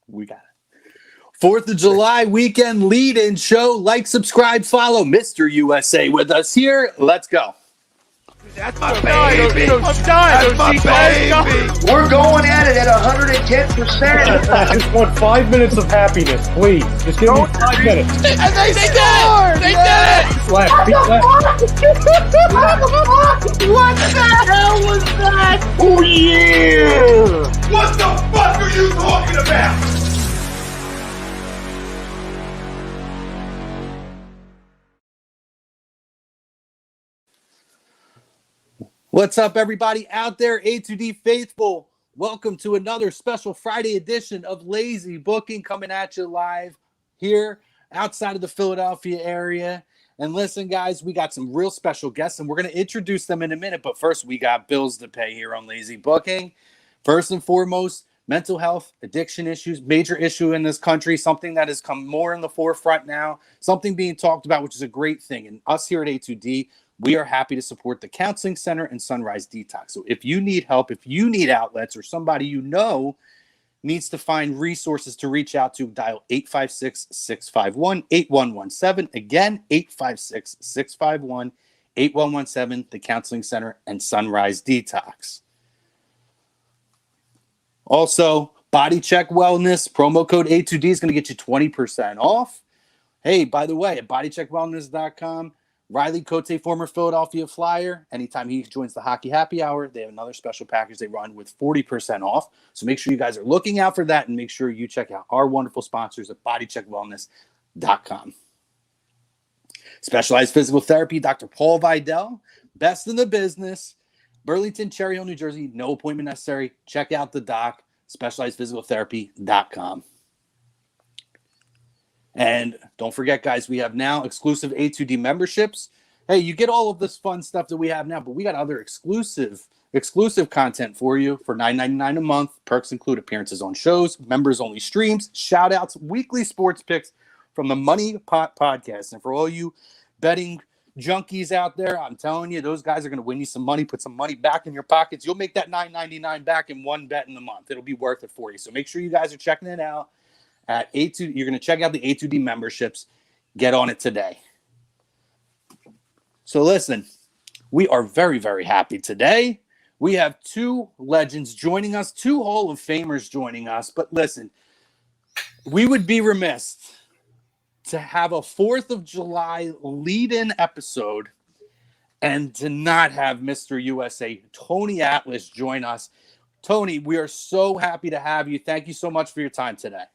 We got it. 4th of July weekend lead-in show. Like, subscribe, follow Mr. USA with us here. Let's go. That's my baby. That's my baby. We're going at it at 110%. I just want 5 minutes of happiness, please. Just give me 5 minutes. And they scored. They did it. Left, feet left. What the hell was that? Oh, yeah. What the fuck are you talking about? What's up, everybody out there, A2D faithful? Welcome to another special Friday edition of Lazy Booking, coming at you live here outside of the Philadelphia area. And listen, guys, we got some real special guests, and we're going to introduce them in a minute. But first, we got bills to pay here on Lazy Booking. First and foremost, mental health, addiction issues, major issue in this country, something that has come more in the forefront now, something being talked about, which is a great thing. And us here at A2D, we are happy to support the Counseling Center and Sunrise Detox. So if you need help, if you need outlets, or somebody you know needs to find resources to reach out to, dial 856-651-8117. Again, 856-651-8117, the Counseling Center and Sunrise Detox. Also, Body Check Wellness, promo code A2D is going to get you 20% off. Hey, by the way, at bodycheckwellness.com, Riley Cote, former Philadelphia Flyer, anytime he joins the Hockey Happy Hour, they have another special package they run with 40% off. So make sure you guys are looking out for that, and make sure you check out our wonderful sponsors at bodycheckwellness.com. Specialized Physical Therapy, Dr. Paul Vidal, best in the business, Burlington, Cherry Hill, New Jersey, no appointment necessary. Check out the doc, specializedphysicaltherapy.com. And don't forget, guys, we have now exclusive A2D memberships. Hey, you get all of this fun stuff that we have now, but we got other exclusive content for you for $9.99 a month. Perks include appearances on shows, members-only streams, shout-outs, weekly sports picks from the Money Pot Podcast. And for all you betting junkies out there, I'm telling you, those guys are going to win you some money, put some money back in your pockets. You'll make that $9.99 back in one bet in the month. It'll be worth it for you. So make sure you guys are checking it out. At A2, you're going to check out the A2D memberships. Get on it today. So listen, we are very, very happy today. We have two legends joining us, two Hall of Famers joining us. But listen, we would be remiss to have a 4th of July lead-in episode and to not have Mr. USA, Tony Atlas, join us. Tony, we are so happy to have you. Thank you so much for your time today.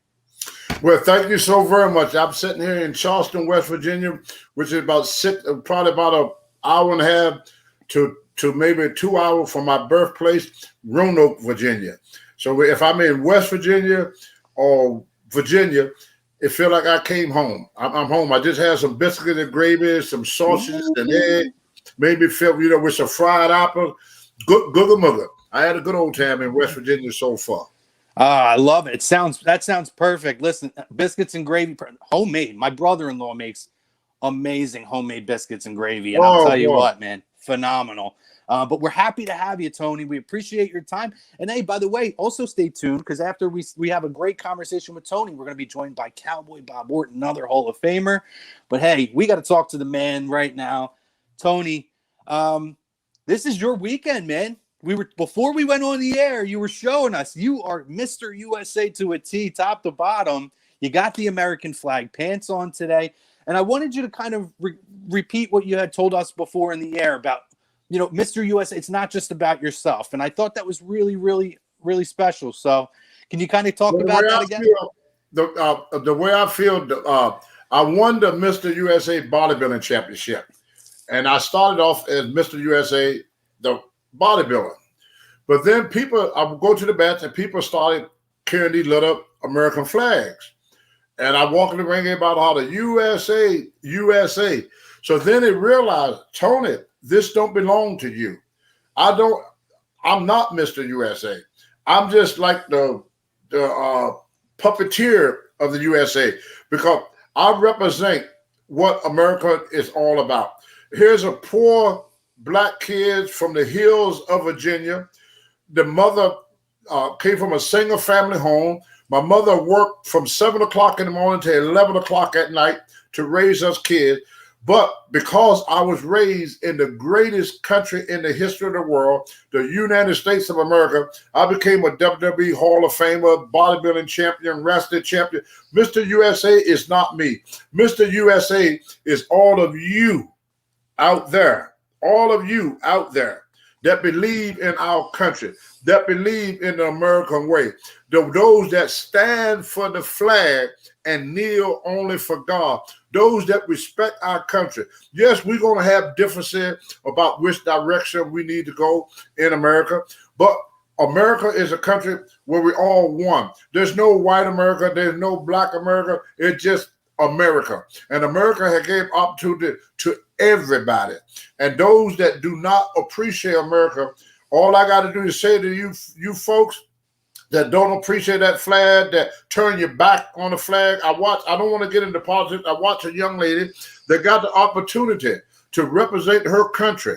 Well, thank you so very much. I'm sitting here in Charleston, West Virginia, which is probably about an hour and a half to maybe 2 hours from my birthplace, Roanoke, Virginia. So if I'm in West Virginia or Virginia, it feels like I came home. I'm home. I just had some biscuits and gravy, some sausages and egg, maybe with some fried apple. Good mugger. I had a good old time in West Virginia so far. I love it. That sounds perfect. Listen, biscuits and gravy, homemade. My brother-in-law makes amazing homemade biscuits and gravy, and I'll tell you what, man, phenomenal. But we're happy to have you, Tony. We appreciate your time. And hey, by the way, also stay tuned, because after we have a great conversation with Tony, we're going to be joined by Cowboy Bob Orton, another Hall of Famer. But hey, we got to talk to the man right now. Tony, this is your weekend, man. Before we went on the air, you were showing us you are Mr. USA to a T, top to bottom. You got the American flag pants on today. And I wanted you to kind of repeat what you had told us before in the air about, Mr. USA. It's not just about yourself. And I thought that was really, really, really special. So can you kind of talk about that again? The way I feel, I won the Mr. USA bodybuilding championship. And I started off as Mr. USA, the bodybuilder. But then I would go to the match and people started carrying these little American flags. And I walk in the ring about how the USA. So then they realized, Tony, this don't belong to you. I'm not Mr. USA. I'm just like the puppeteer of the USA, because I represent what America is all about. Here's a poor Black kid from the hills of Virginia. The mother came from a single family home, My mother worked from 7 o'clock in the morning to 11 o'clock at night to raise us kids. But because I was raised in the greatest country in the history of the world, the United States of America, I became a WWE Hall of Famer, bodybuilding champion, wrestling champion. Mr. USA is not me. Mr. USA is all of you out there, all of you out there that believe in our country, that believe in the American way, those that stand for the flag and kneel only for God, those that respect our country. Yes, we're going to have differences about which direction we need to go in America, but America is a country where we all one. There's no white America, there's no black America, it's just America. And America has gave opportunity to everybody. And those that do not appreciate America, all I got to do is say to you folks that don't appreciate that flag, that turn your back on the flag. I don't want to get into politics. I watch a young lady that got the opportunity to represent her country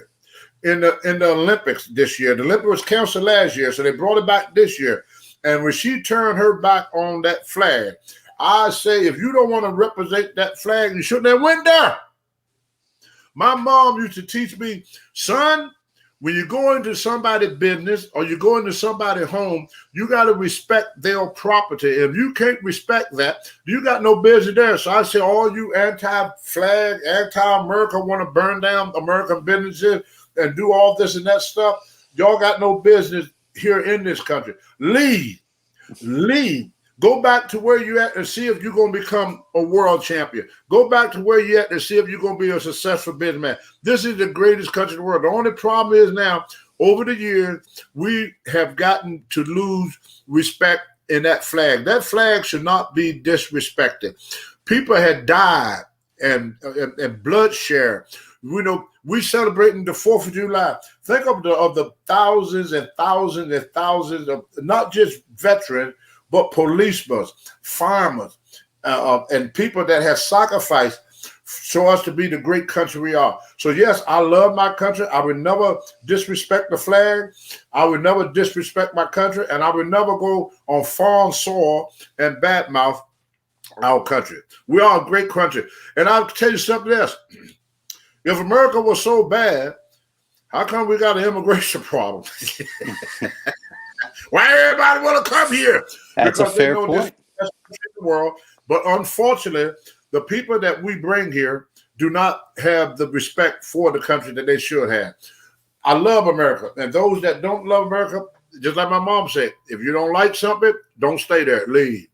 in the Olympics this year. The Olympics was canceled last year, so they brought it back this year. And when she turned her back on that flag, I say, if you don't want to represent that flag, you shouldn't have went there. My mom used to teach me, son, when you go into somebody's business or you go into somebody's home, you got to respect their property. If you can't respect that, you got no business there. So I say, all you anti-flag, anti-America want to burn down American businesses and do all this and that stuff, y'all got no business here in this country. Leave. Go back to where you at and see if you're going to become a world champion. Go back to where you at and see if you're going to be a successful businessman. This is the greatest country in the world. The only problem is now, over the years, we have gotten to lose respect in that flag. That flag should not be disrespected. People had died and bloodshed. You know, we celebrating the 4th of July. Think of the thousands and thousands and thousands of not just veterans, but policemen, farmers, and people that have sacrificed so us to be the great country we are. So yes, I love my country. I would never disrespect the flag. I would never disrespect my country, and I would never go on foreign soil and badmouth our country. We are a great country. And I'll tell you something else. If America was so bad, how come we got an immigration problem? Why everybody want to come here? That's because a fair point. This the world, but unfortunately, the people that we bring here do not have the respect for the country that they should have. I love America, and those that don't love America, just like my mom said, if you don't like something, don't stay there. Leave.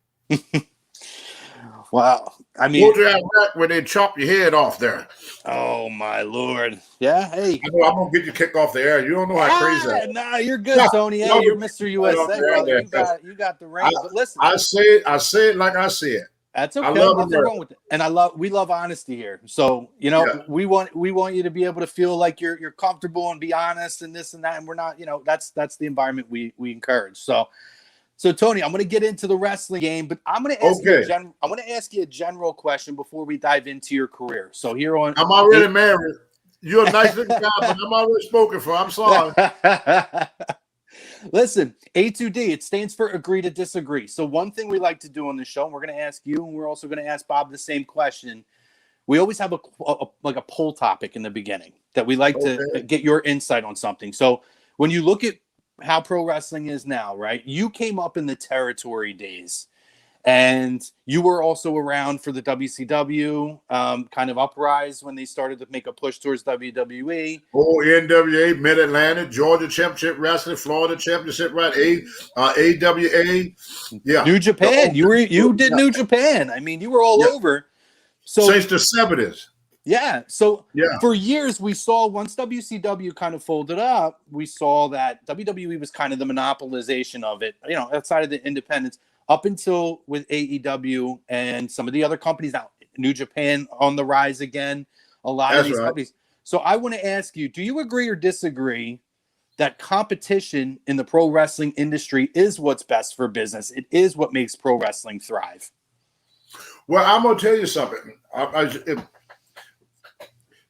Wow. I mean, go to Iraq where they chop your head off there. Oh my Lord. Yeah. Hey, I know I'm gonna get you kicked off the air. You don't know how crazy that is. Nah, you're good, Tony. Hey, you're Mr. USA. Brother. You got the range. But listen, I say it like I see it. That's okay. Nothing wrong with it. And we love honesty here. So, you know, we want you to be able to feel like you're comfortable and be honest and this and that. And we're not, you know, that's the environment we encourage. So Tony, I'm going to get into the wrestling game, but I'm going to ask you a general question before we dive into your career. So here on, I'm already married. You're a nice looking guy, but I'm already spoken for. I'm sorry. Listen, A2D, it stands for agree to disagree. So one thing we like to do on the show, and we're going to ask you, and we're also going to ask Bob the same question. We always have a poll topic in the beginning that we like to get your insight on something. So when you look at how pro wrestling is now, right? You came up in the territory days, and you were also around for the WCW kind of uprise when they started to make a push towards WWE. Oh, NWA, Mid-Atlantic, Georgia Championship Wrestling, Florida Championship, right? AWA, yeah. New Japan, you did New Japan. I mean, you were all over. So since the 70s. Yeah. So for years, we saw once WCW kind of folded up, we saw that WWE was kind of the monopolization of it, you know, outside of the independents up until with AEW and some of the other companies now, New Japan on the rise again, a lot of these companies. So I want to ask you, do you agree or disagree that competition in the pro wrestling industry is what's best for business? It is what makes pro wrestling thrive. Well, I'm going to tell you something.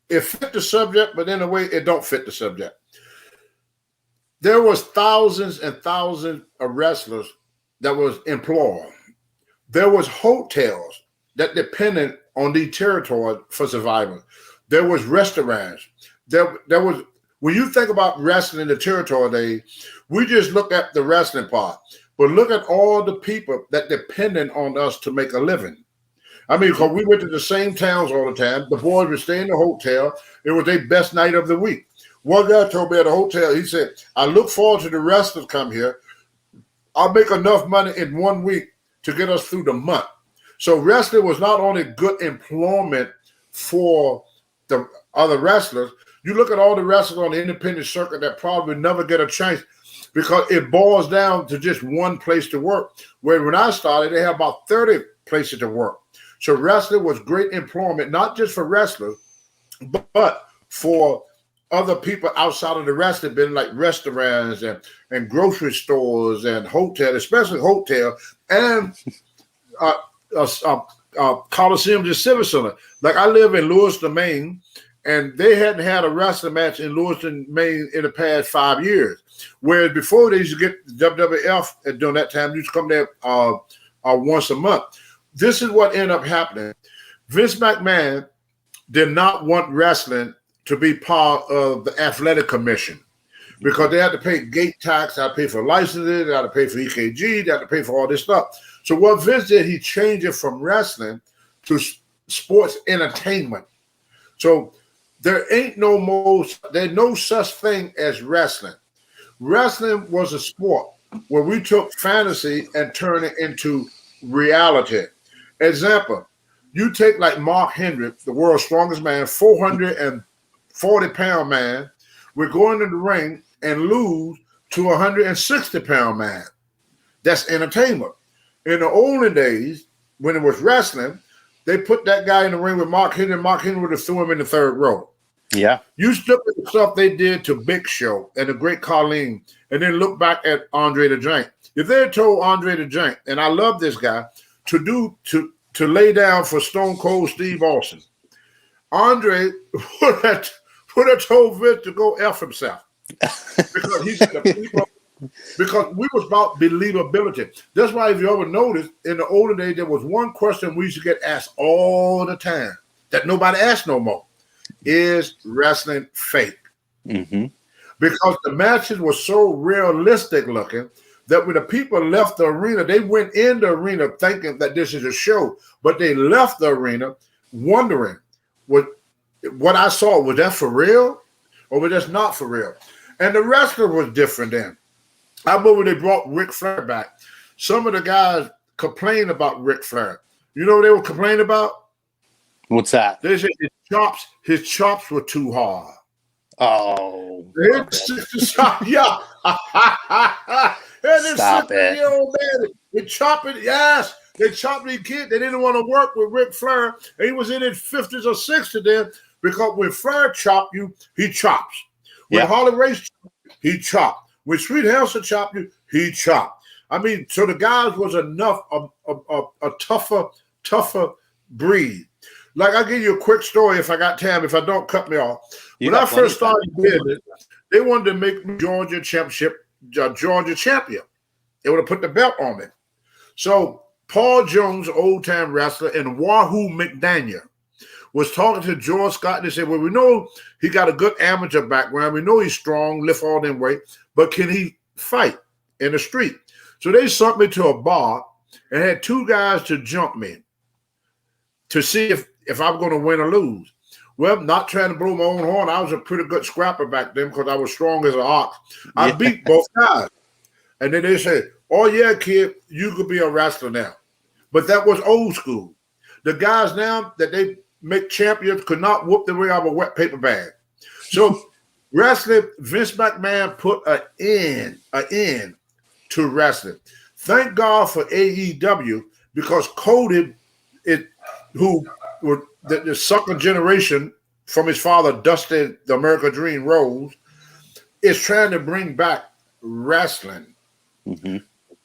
It fit the subject, but in a way, it don't fit the subject. There was thousands and thousands of wrestlers that was employed. there was hotels that depended on the territory for survival. There was restaurants. There was, when you think about wrestling in the territory days, we just look at the wrestling part, but look at all the people that depended on us to make a living. I mean, because we went to the same towns all the time. The boys would stay in the hotel. It was their best night of the week. One guy told me at a hotel, he said, I look forward to the wrestlers come here. I'll make enough money in 1 week to get us through the month. So wrestling was not only good employment for the other wrestlers. You look at all the wrestlers on the independent circuit that probably never get a chance because it boils down to just one place to work. Where when I started, they had about 30 places to work. So wrestling was great employment, not just for wrestlers, but for other people outside of the wrestling business, like restaurants and grocery stores and hotels, especially hotel and Coliseum and Civic Center. Like I live in Lewiston, Maine, and they hadn't had a wrestling match in Lewiston, Maine in the past 5 years. Whereas before they used to get the WWF, and during that time, used to come there once a month. This is what ended up happening. Vince McMahon did not want wrestling to be part of the athletic commission because they had to pay gate tax, they had to pay for licensing, they had to pay for EKG, they had to pay for all this stuff. So what Vince did, he changed it from wrestling to sports entertainment. So there's no such thing as wrestling. Wrestling was a sport where we took fantasy and turned it into reality. Example, you take like Mark Henry, the world's strongest man, 440-pound man, we're going in the ring and lose to a 160-pound man. That's entertainment. In the olden days, when it was wrestling, they put that guy in the ring with Mark Henry, and Mark Henry would have threw him in the third row. Yeah. You look at the stuff they did to Big Show and the Great Colleen, and then look back at Andre the Giant. If they had told Andre the Giant, and I love this guy, to lay down for Stone Cold Steve Austin, Andre would have told Vince to go F himself because he said the people. Because we was about believability. That's why if you ever notice, in the older days, there was one question we used to get asked all the time that nobody asked no more. Is wrestling fake? Mm-hmm. Because the matches were so realistic looking that when the people left the arena, they went in the arena thinking that this is a show, but they left the arena wondering, what I saw, was that for real or was that not for real? And the wrestler was different then. I remember when they brought Ric Flair back, some of the guys complained about Ric Flair. You know what they were complaining about? What's that? They said his chops were too hard. Oh. Yeah. Stop it. They chopped it. Yes. They chopped the kid. They didn't want to work with Ric Flair. And he was in his 50s or 60s then because when Flair chopped you, he chops. When Harley Race chopped you, he chopped. When Sweet Helsa chopped you, he chopped. I mean, so the guys was enough a tougher breed. Like, I'll give you a quick story if I got time. If I don't, cut me off. When I first started business, they wanted to make me Georgia champion. They would have put the belt on me. So Paul Jones, old-time wrestler, and Wahoo McDaniel was talking to George Scott. And they said, well, we know he got a good amateur background. We know he's strong, lift all them weight, but can he fight in the street? So they sent me to a bar and had two guys to jump me to see if I'm going to win or lose. Well, not trying to blow my own horn. I was a pretty good scrapper back then because I was strong as an ox. I beat both guys. And then they said, oh, yeah, kid, you could be a wrestler now. But that was old school. The guys now that they make champions could not whoop their way out of a wet paper bag. So wrestling, Vince McMahon put an end to wrestling. Thank God for AEW because Cody, who were the second generation from his father, Dusty the American Dream Rose, is trying to bring back wrestling. Mm-hmm.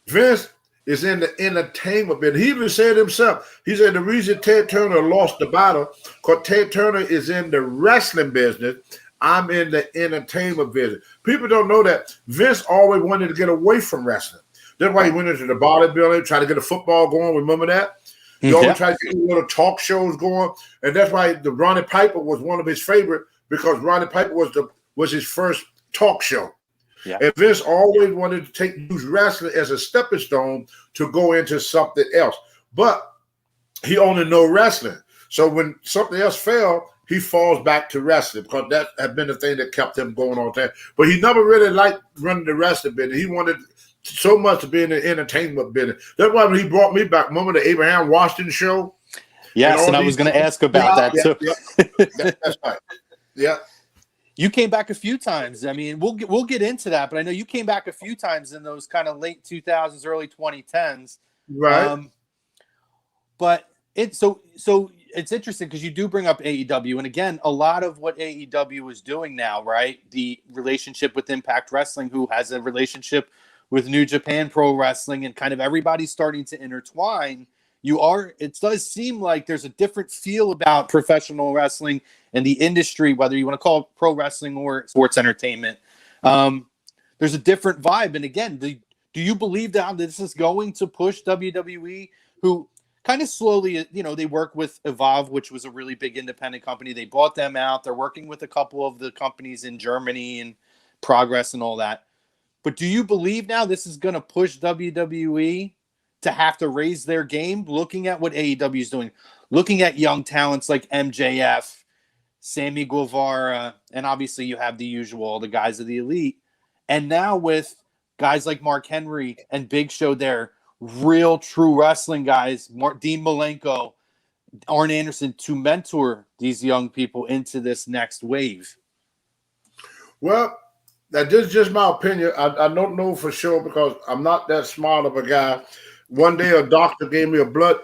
Vince is in the entertainment bit. He even said himself, he said the reason Ted Turner lost the battle because Ted Turner is in the wrestling business. I'm in the entertainment business. People don't know that Vince always wanted to get away from wrestling. That's why he went into the bodybuilding, tried to get a football going. Remember that? He always tried to get little talk shows going, and that's why the Roddy Piper was one of his favorite, because Roddy Piper was his first talk show. Yeah. And Vince always wanted to use wrestling as a stepping stone to go into something else, but he only know wrestling. So when something else failed, he falls back to wrestling, because that had been the thing that kept him going all the time. But he never really liked running the wrestling business. He wanted so much to be in the entertainment business. That's why when he brought me back, remember the Abraham Washington show? Yes, and I was going to ask about that too. That's right. Yeah. You came back a few times. I mean, we'll get into that, but I know you came back a few times in those kind of late 2000s, early 2010s. Right. But it's so it's interesting because you do bring up AEW, and again, a lot of what AEW is doing now, right? The relationship with Impact Wrestling, who has a relationship with New Japan Pro Wrestling, and kind of everybody's starting to intertwine. It does seem like there's a different feel about professional wrestling and the industry, whether you want to call it pro wrestling or sports entertainment. There's a different vibe. And again, do you believe that this is going to push WWE, who kind of slowly, they work with Evolve, which was a really big independent company. They bought them out. They're working with a couple of the companies in Germany and Progress and all that. But do you believe now this is going to push WWE to have to raise their game, looking at what AEW is doing, looking at young talents like MJF, Sammy Guevara, and obviously you have the usual, the guys of the elite. And now with guys like Mark Henry and Big Show there, real true wrestling guys, Dean Malenko, Arn Anderson, to mentor these young people into this next wave. Well, this is just my opinion. I don't know for sure because I'm not that smart of a guy. One day a doctor gave me a blood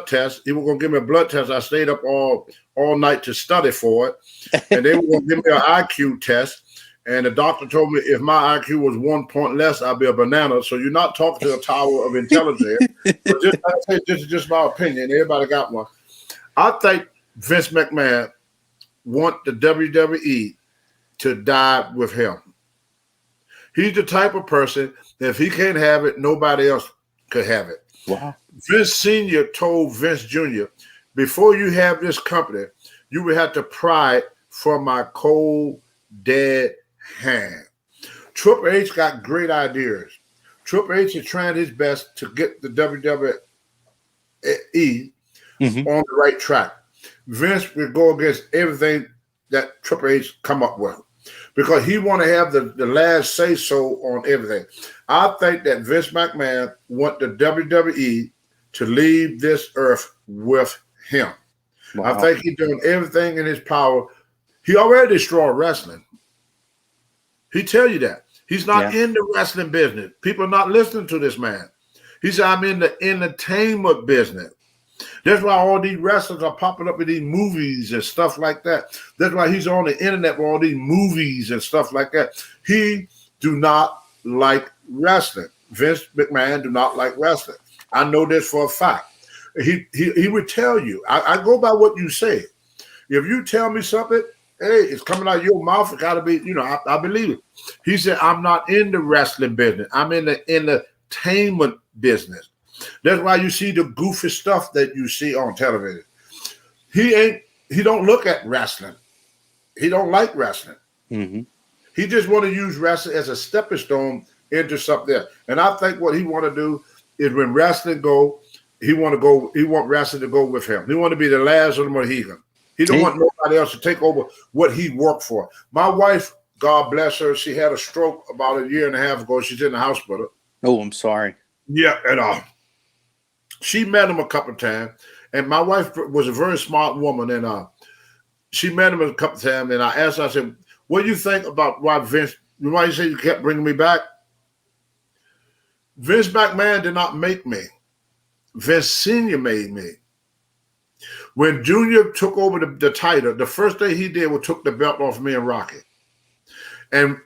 test. He was going to give me a blood test. I stayed up all night to study for it. And they were going to give me an IQ test. And the doctor told me if my IQ was 1 point less, I'd be a banana. So you're not talking to a tower of intelligence. But this is just my opinion. Everybody got one. I think Vince McMahon want the WWE to die with him. He's the type of person that if he can't have it, nobody else could have it. Wow. Vince Sr. told Vince Jr., before you have this company, you will have to pry it from my cold, dead hand. Triple H got great ideas. Triple H is trying his best to get the WWE on the right track. Vince will go against everything that Triple H come up with because he want to have the last say-so on everything. I think that Vince McMahon want the WWE to leave this earth with him. Wow. I think he's doing everything in his power. He already destroyed wrestling. He tell you that. He's not in the wrestling business. People are not listening to this man. He said, I'm in the entertainment business. That's why all these wrestlers are popping up in these movies and stuff like that. That's why he's on the internet with all these movies and stuff like that. He do not like wrestling. Vince McMahon do not like wrestling. I know this for a fact. He would tell you. I go by what you say. If you tell me something, hey, it's coming out of your mouth. It got to be, I believe it. He said, I'm not in the wrestling business. I'm in the entertainment business. That's why you see the goofy stuff that you see on television. He don't look at wrestling. He don't like wrestling. Mm-hmm. He just want to use wrestling as a stepping stone into something else. And I think what he want to do is when wrestling go, he want wrestling to go with him. He want to be the last of the Mohican. He don't want nobody else to take over what he worked for. My wife, God bless her, she had a stroke about 1.5 years ago. She's in the hospital. Oh, I'm sorry. Yeah, and she met him a couple of times. And my wife was a very smart woman, and she met him a couple of times. And I asked her, I said, what do you think about why you say you kept bringing me back? Vince McMahon did not make me. Vince Sr. made me. When Junior took over the title, the first thing he did was took the belt off me and Rocky. And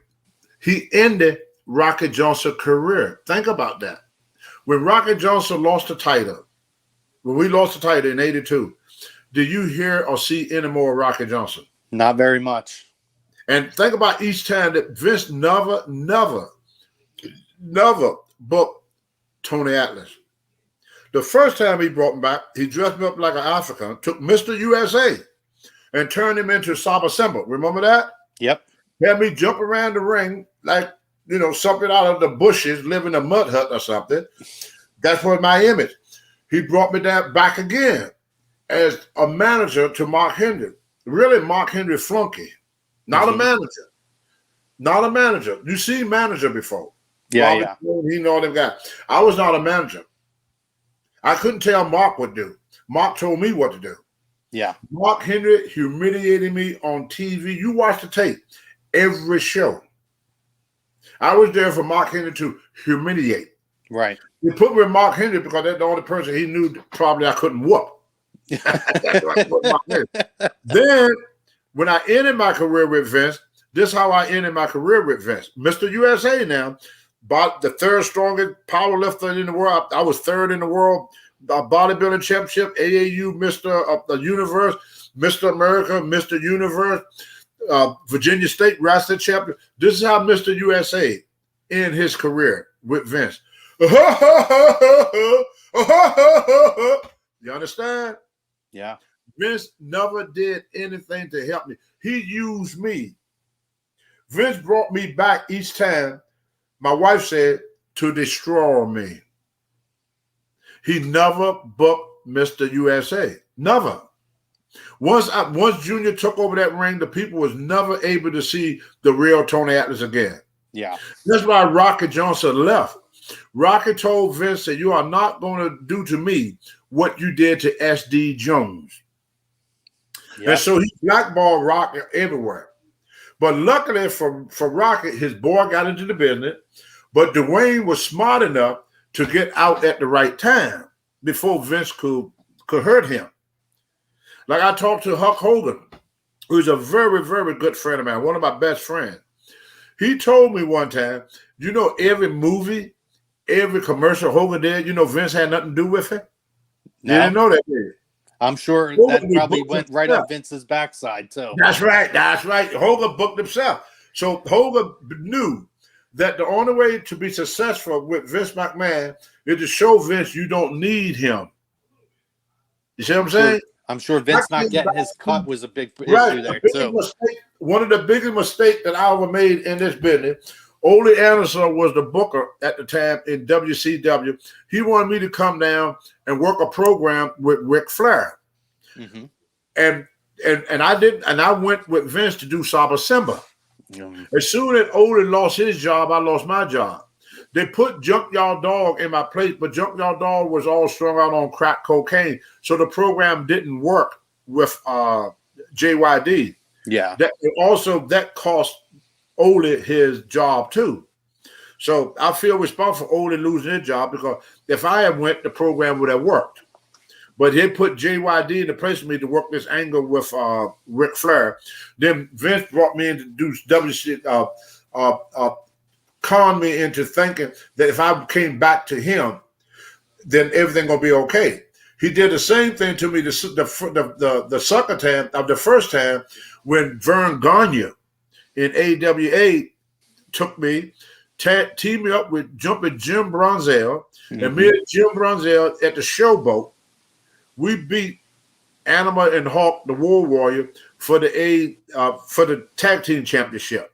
he ended Rocky Johnson's career. Think about that. When Rocky Johnson lost the title, when we lost the title in 1982, did you hear or see any more of Rocky Johnson? Not very much. And think about each time that Vince never book Tony Atlas. The first time he brought me back, he dressed me up like an African, took Mr. USA and turned him into Saba Simba. Remember that? Yep. Had me jump around the ring like, something out of the bushes, live in a mud hut or something. That's what my image. He brought me back again as a manager to Mark Henry. Really, Mark Henry flunky. Not a manager. Not a manager. You seen manager before. Yeah. He know them guys. I was not a manager. I couldn't tell Mark what to do. Mark told me what to do. Yeah. Mark Henry humiliated me on TV. You watch the tape. Every show. I was there for Mark Henry to humiliate. Right. He put me with Mark Henry because that's the only person he knew probably I couldn't whoop. Then, when I ended my career with Vince, this is how I ended my career with Vince. Mr. USA now, bought the third strongest power lifter in the world. I was third in the world bodybuilding championship, AAU Mr. of the Universe, Mr. America, Mr. Universe, Virginia State Wrestling Champion. This is how Mr. USA ended his career with Vince. You understand? Yeah. Vince never did anything to help me. He used me. Vince brought me back each time, my wife said, to destroy me. He never booked Mr. USA. Never. Once Junior took over that ring, the people was never able to see the real Tony Atlas again. Yeah. That's why Rocky Johnson left. Rocky told Vince that you are not going to do to me what you did to S.D. Jones. Yep. And so he blackballed Rocky everywhere. But luckily for Rocky, his boy got into the business, but Dwayne was smart enough to get out at the right time before Vince could hurt him. Like I talked to Hulk Hogan, who's a very, very good friend of mine, one of my best friends. He told me one time, every movie, every commercial Hogan did, Vince had nothing to do with it. No. You didn't know that, did you? I'm sure that probably went right up Vince's backside, too. That's right. Hogan booked himself. So Hogan knew that the only way to be successful with Vince McMahon is to show Vince you don't need him. You see what I'm saying? I'm sure Vince not getting his cut was a big issue there, too. One of the biggest mistakes that I ever made in this business, Ole Anderson was the booker at the time in WCW. He wanted me to come down and work a program with Ric Flair. Mm-hmm. And I did, and I went with Vince to do Saba Simba. Mm-hmm. As soon as Ole lost his job, I lost my job. They put Junkyard Dog in my place, but Junkyard Dog was all strung out on crack cocaine, so the program didn't work with JYD. Yeah. That cost Ole his job too. So I feel responsible for Ole losing his job because if I had went, the program would have worked. But he put JYD in the place of me to work this angle with Ric Flair. Then Vince brought me in to do con me into thinking that if I came back to him, then everything gonna be okay. He did the same thing to me the second time of the first time when Vern Gagne in AWA took me, teamed me up with Jumping Jim Bronzell, and me and Jim Bronzell at the Showboat, we beat Animal and Hawk, the War Warrior, for the tag team championship.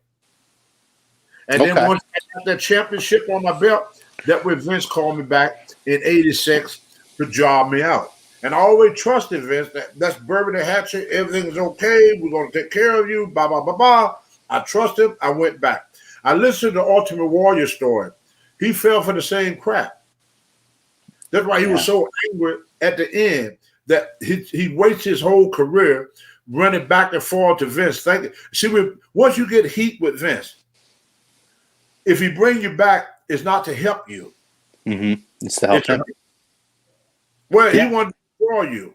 And then once I got that championship on my belt, that when Vince called me back in '86 to job me out. And I always trusted Vince that's Bourbon and Hatchet, everything is okay, we're going to take care of you, blah, blah, blah, blah. I trust him, I went back. I listened to the Ultimate Warrior story. He fell for the same crap. That's why he was so angry at the end that he wasted his whole career running back and forth to Vince. Once you get heat with Vince, if he bring you back, it's not to help you. Mm-hmm. It's to help him. Well, he wanted to destroy you.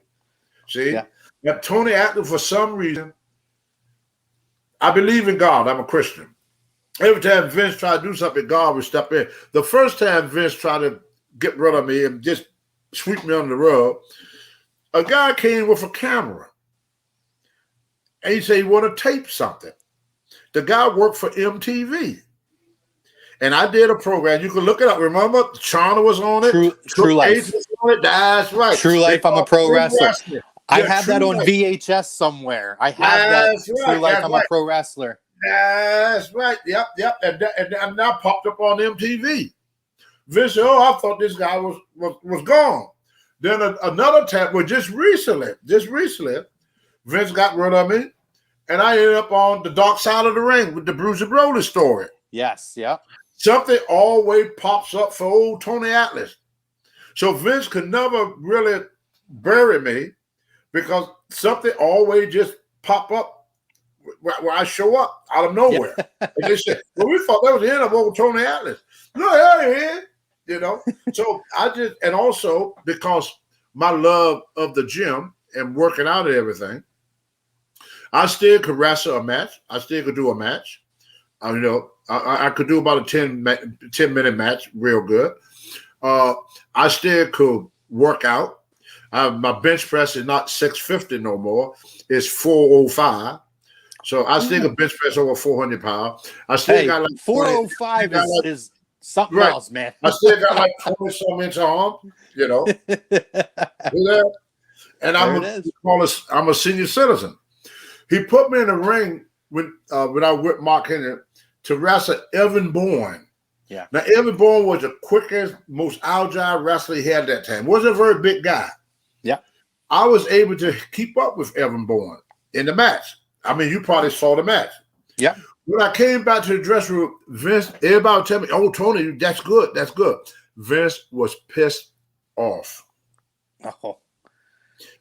See? Yeah. Now, Tony Atlas, for some reason, I believe in God. I'm a Christian. Every time Vince tried to do something, God would step in. The first time Vince tried to get rid of me and just sweep me under the rug, a guy came with a camera. And he said he wanted to tape something. The guy worked for MTV. and I did a program. You can look it up. Remember, China was on it. True Life. Was on it. That's right. True Life. I'm a pro wrestler. I have that on Life. VHS somewhere. I have that. True Life. I'm a pro wrestler. That's right. Yep. And that popped up on MTV. Vince said, I thought this guy was gone. Then another time, well, just recently, Vince got rid of me, and I ended up on the dark side of the ring with the Bruiser Brody story. Yes, yeah. Something always pops up for old Tony Atlas. So Vince could never really bury me because something always just pop up where I show up out of nowhere. And they said, well, we thought that was the end of old Tony Atlas. No, hell yeah. So I just, and also because my love of the gym and working out and everything, I still could wrestle a match. I still could do a match. I could do about a 10-minute match real good. I still could work out. My bench press is not 650 no more. It's 405. So I still could bench press over 400 pounds. I still got like 405 is something else, man. I still got like 20-some inch arm, And I'm a senior citizen. He put me in the ring when I was with Mark Henry to wrestle Evan Bourne. Yeah. Now, Evan Bourne was the quickest, most agile wrestler he had that time. Wasn't a very big guy. Yeah. I was able to keep up with Evan Bourne in the match. I mean, you probably saw the match. Yeah. When I came back to the dressing room, Vince, everybody would tell me, oh, Tony, that's good. That's good. Vince was pissed off. Oh.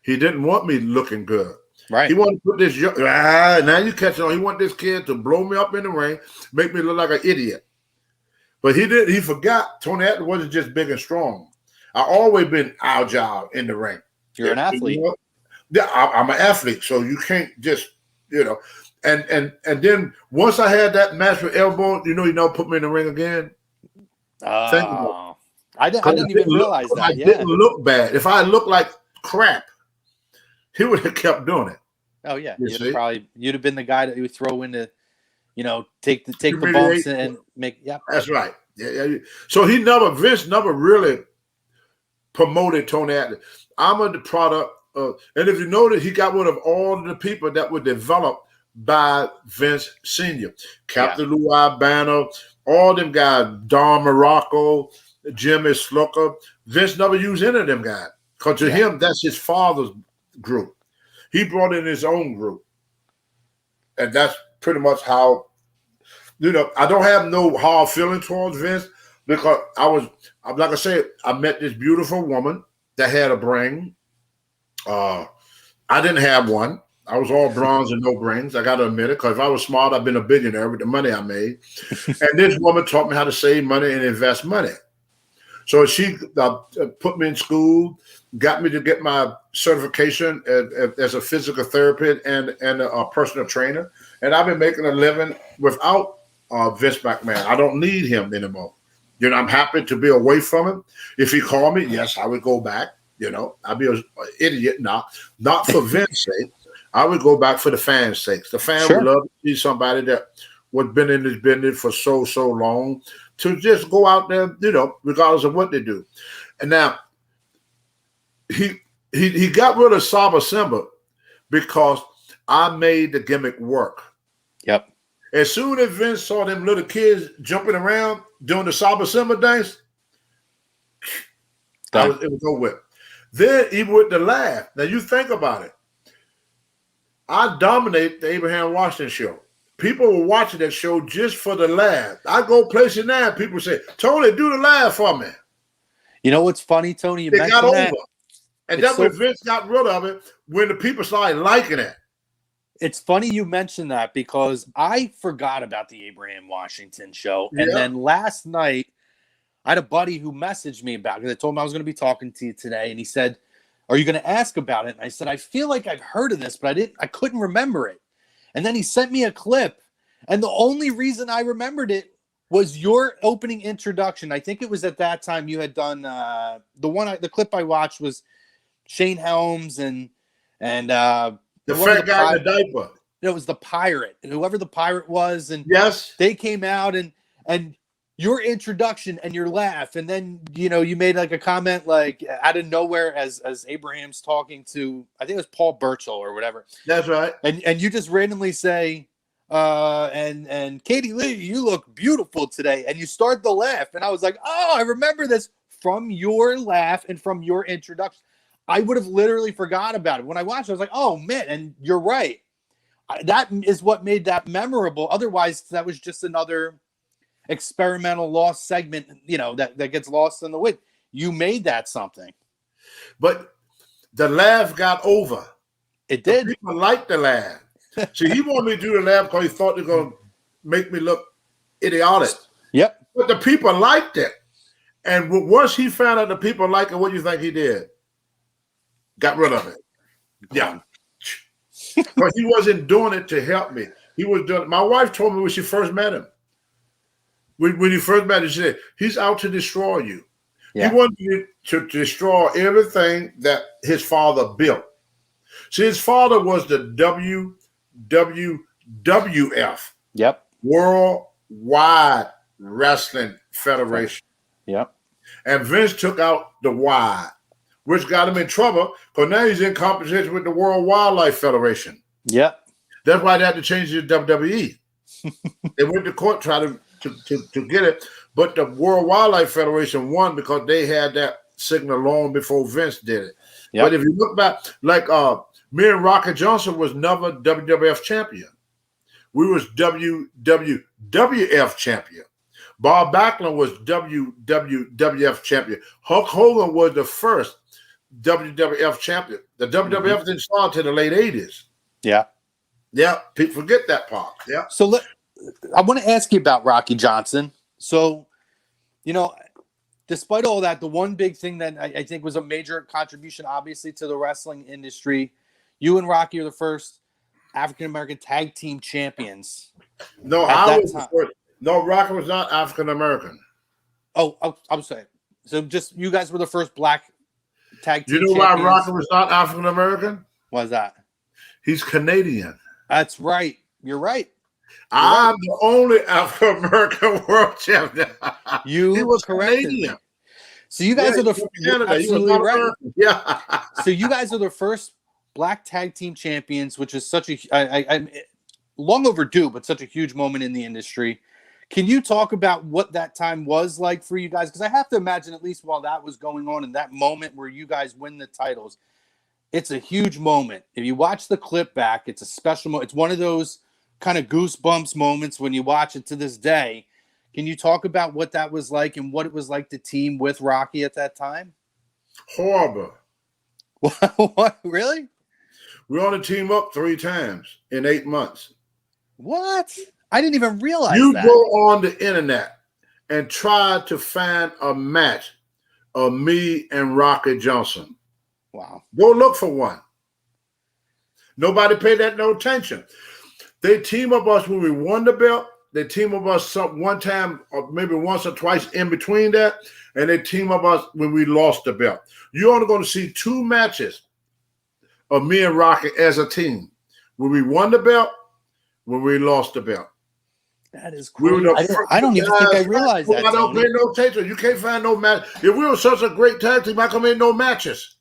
He didn't want me looking good. Right. He wanted to put this, now you catch it on. He wanted this kid to blow me up in the ring, make me look like an idiot. But he forgot Tony Atlas wasn't just big and strong. I always been agile in the ring. You're an athlete. Yeah, I'm an athlete, so you can't just, And then once I had that match with Elbow, he put me in the ring again. I didn't even realize that. I didn't look bad. If I looked like crap, he would have kept doing it. Oh yeah, you'd have been the guy that you would throw into, take the bumps and make. Yeah, that's right. Yeah. So Vince never really promoted Tony Atlas. I'm the product of, and if you notice, he got rid of all of the people that were developed by Vince Sr. Captain Lou Albano, all them guys, Don Morocco, Jimmy Slooker. Vince never used any of them guys because to him, that's his father's group. He brought in his own group. And that's pretty much how, I don't have no hard feeling towards Vince because like I said, I met this beautiful woman that had a brain. I didn't have one. I was all bronze and no brains. I got to admit it, because if I was smart, I'd been a billionaire with the money I made. And this woman taught me how to save money and invest money. So she put me in school, got me to get my certification as a physical therapist and a personal trainer. And I've been making a living without Vince McMahon. I don't need him anymore. I'm happy to be away from him. If he called me, yes, I would go back. I'd be an idiot, not for Vince's sake. I would go back for the fans' sake. The fans would love to see somebody that was been in this business for so long to just go out there, regardless of what they do. And now he got rid of Saba Simba because I made the gimmick work. Yep. As soon as Vince saw them little kids jumping around doing the Saba Simba dance, it was over with. Then even with the laugh. Now you think about it. I dominate the Abraham Washington show. People were watching that show just for the laugh. I go places now, people say, Tony, do the laugh for me. You know what's funny, Tony? You got mentioned over. that. And that's when Vince got rid of it, when the people started liking it. It's funny you mentioned that because I forgot about the Abraham Washington show. And then last night, I had a buddy who messaged me about it because I told him I was going to be talking to you today. And he said, are you going to ask about it? And I said, I feel like I've heard of this, but I couldn't remember it. And then he sent me a clip. And the only reason I remembered it was your opening introduction. I think it was at that time you had done the clip I watched was Shane Helms and the fat guy in the diaper. It was the pirate, and whoever the pirate was, and yes, they came out and your introduction and your laugh, and then you made like a comment like out of nowhere as Abraham's talking to, I think it was Paul Burchill or whatever. That's right. And you just randomly say, and Katie Lee, you look beautiful today, and you start the laugh, and I was like, oh, I remember this from your laugh and from your introduction. I would have literally forgot about it when I watched it. I was like, oh man, and you're right. That is what made that memorable. Otherwise, that was just another experimental lost segment, that gets lost in the wind. You made that something. But the laugh got over. It did. The people liked the laugh. See, he wanted me to do the laugh because he thought they were going to make me look idiotic. Yep. But the people liked it. And once he found out the people liked it, what do you think he did? Got rid of it. Yeah. But he wasn't doing it to help me. He was doing it. My wife told me when she first met him. When you first met him, she said, he's out to destroy you. Yeah. He wanted to destroy everything that his father built. See, his father was the WWF. Yep. Worldwide Wrestling Federation. Yep. And Vince took out the Y, which got him in trouble because now he's in competition with the World Wildlife Federation. Yep. That's why they had to change it to WWE. They went to court trying to get it, but the World Wildlife Federation won because they had that signal long before Vince did it. Yep. But if you look back, like me and Rocky Johnson was never WWF champion. We was WWF champion. Bob Backlund was WWF champion. Hulk Hogan was the first WWF champion. The WWF didn't start until the late 80s. Yeah. Yeah, people forget that part. Yeah. So I want to ask you about Rocky Johnson. So, despite all that, the one big thing that I think was a major contribution, obviously, to the wrestling industry, you and Rocky are the first African-American tag team champions. No, I was the first. No, Rocky was not African-American. Oh, I'm sorry. So just you guys were the first black tag team champions. You know why Rocky was not African-American? Why's that? He's Canadian. That's right. You're right. I'm the only African-American world champion. He was Canadian. So you guys are the absolutely right. Yeah. So you guys are the first black tag team champions, which is such a long overdue, but such a huge moment in the industry. Can you talk about what that time was like for you guys? Because I have to imagine, at least while that was going on, in that moment where you guys win the titles, it's a huge moment. If you watch the clip back, it's a special moment. It's one of those kind of goosebumps moments when you watch it to this day. Can you talk about what that was like and what it was like to team with Rocky at that time? Horrible. What? Really? We only team up 3 times in 8 months. What? I didn't even realize that. You go on the internet and try to find a match of me and Rocky Johnson. Wow. Go look for one. Nobody paid that no attention. They team up us when we won the belt. They team up us one time or maybe once or twice in between that. And they team up us when we lost the belt. You're only going to see 2 matches of me and Rocky as a team. When we won the belt, when we lost the belt. That is crazy. I don't even think I realized that. I don't pay no attention. You can't find no match. If we were such a great tag team, how come ain't no matches?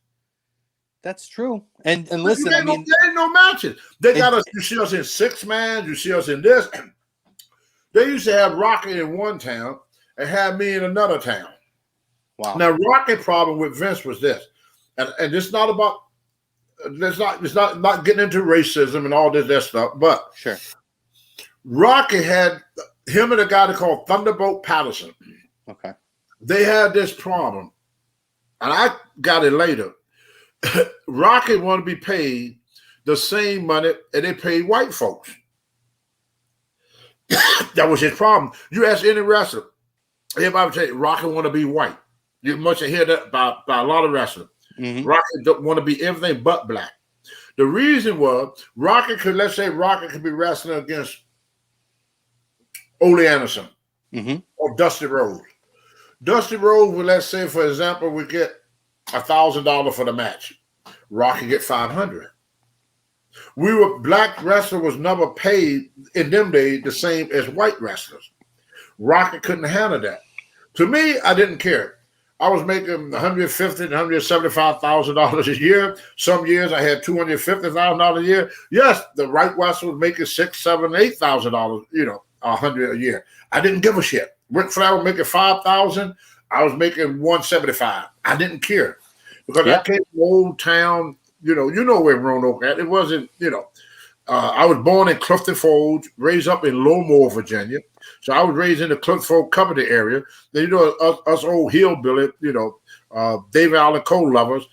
That's true. And listen, there ain't no matches. They got us. You see us in 6-man. You see us in this. They used to have Rocky in one town and have me in another town. Wow. Now, Rocky problem with Vince was this, and it's not about. It's not getting into racism and all that stuff, but sure. Rocky had him and a guy they called Thunderbolt Patterson. Okay. They had this problem, and I got it later. Rocky wanted to be paid the same money that they paid white folks. That was his problem. You ask any wrestler, everybody would say Rocky want to be white. You must hear that by a lot of wrestlers. Mm-hmm. Rocky don't want to be everything but black. The reason was let's say Rocky could be wrestling against Ole Anderson or Dusty Rhodes. Dusty Rhodes would, let's say, for example, we get $1,000 for the match. Rocky get $500. Black wrestler was never paid in them days the same as white wrestlers. Rocket couldn't handle that. To me, I didn't care. I was making $150,000 to $175,000 a year. Some years I had $250,000 a year. Yes, the right wrestler was making $6,000, $7,000, $8,000, $100 a year. I didn't give a shit. Ric Flair was making $5,000. I was making $175,000. I didn't care because I came from old town. You know where Roanoke at. It wasn't. I was born in Clifton Forge, raised up in Lowmore, Virginia. So I was raised in the Clifton Forge Company area. Then, us old hillbilly, David Allen Cole lovers,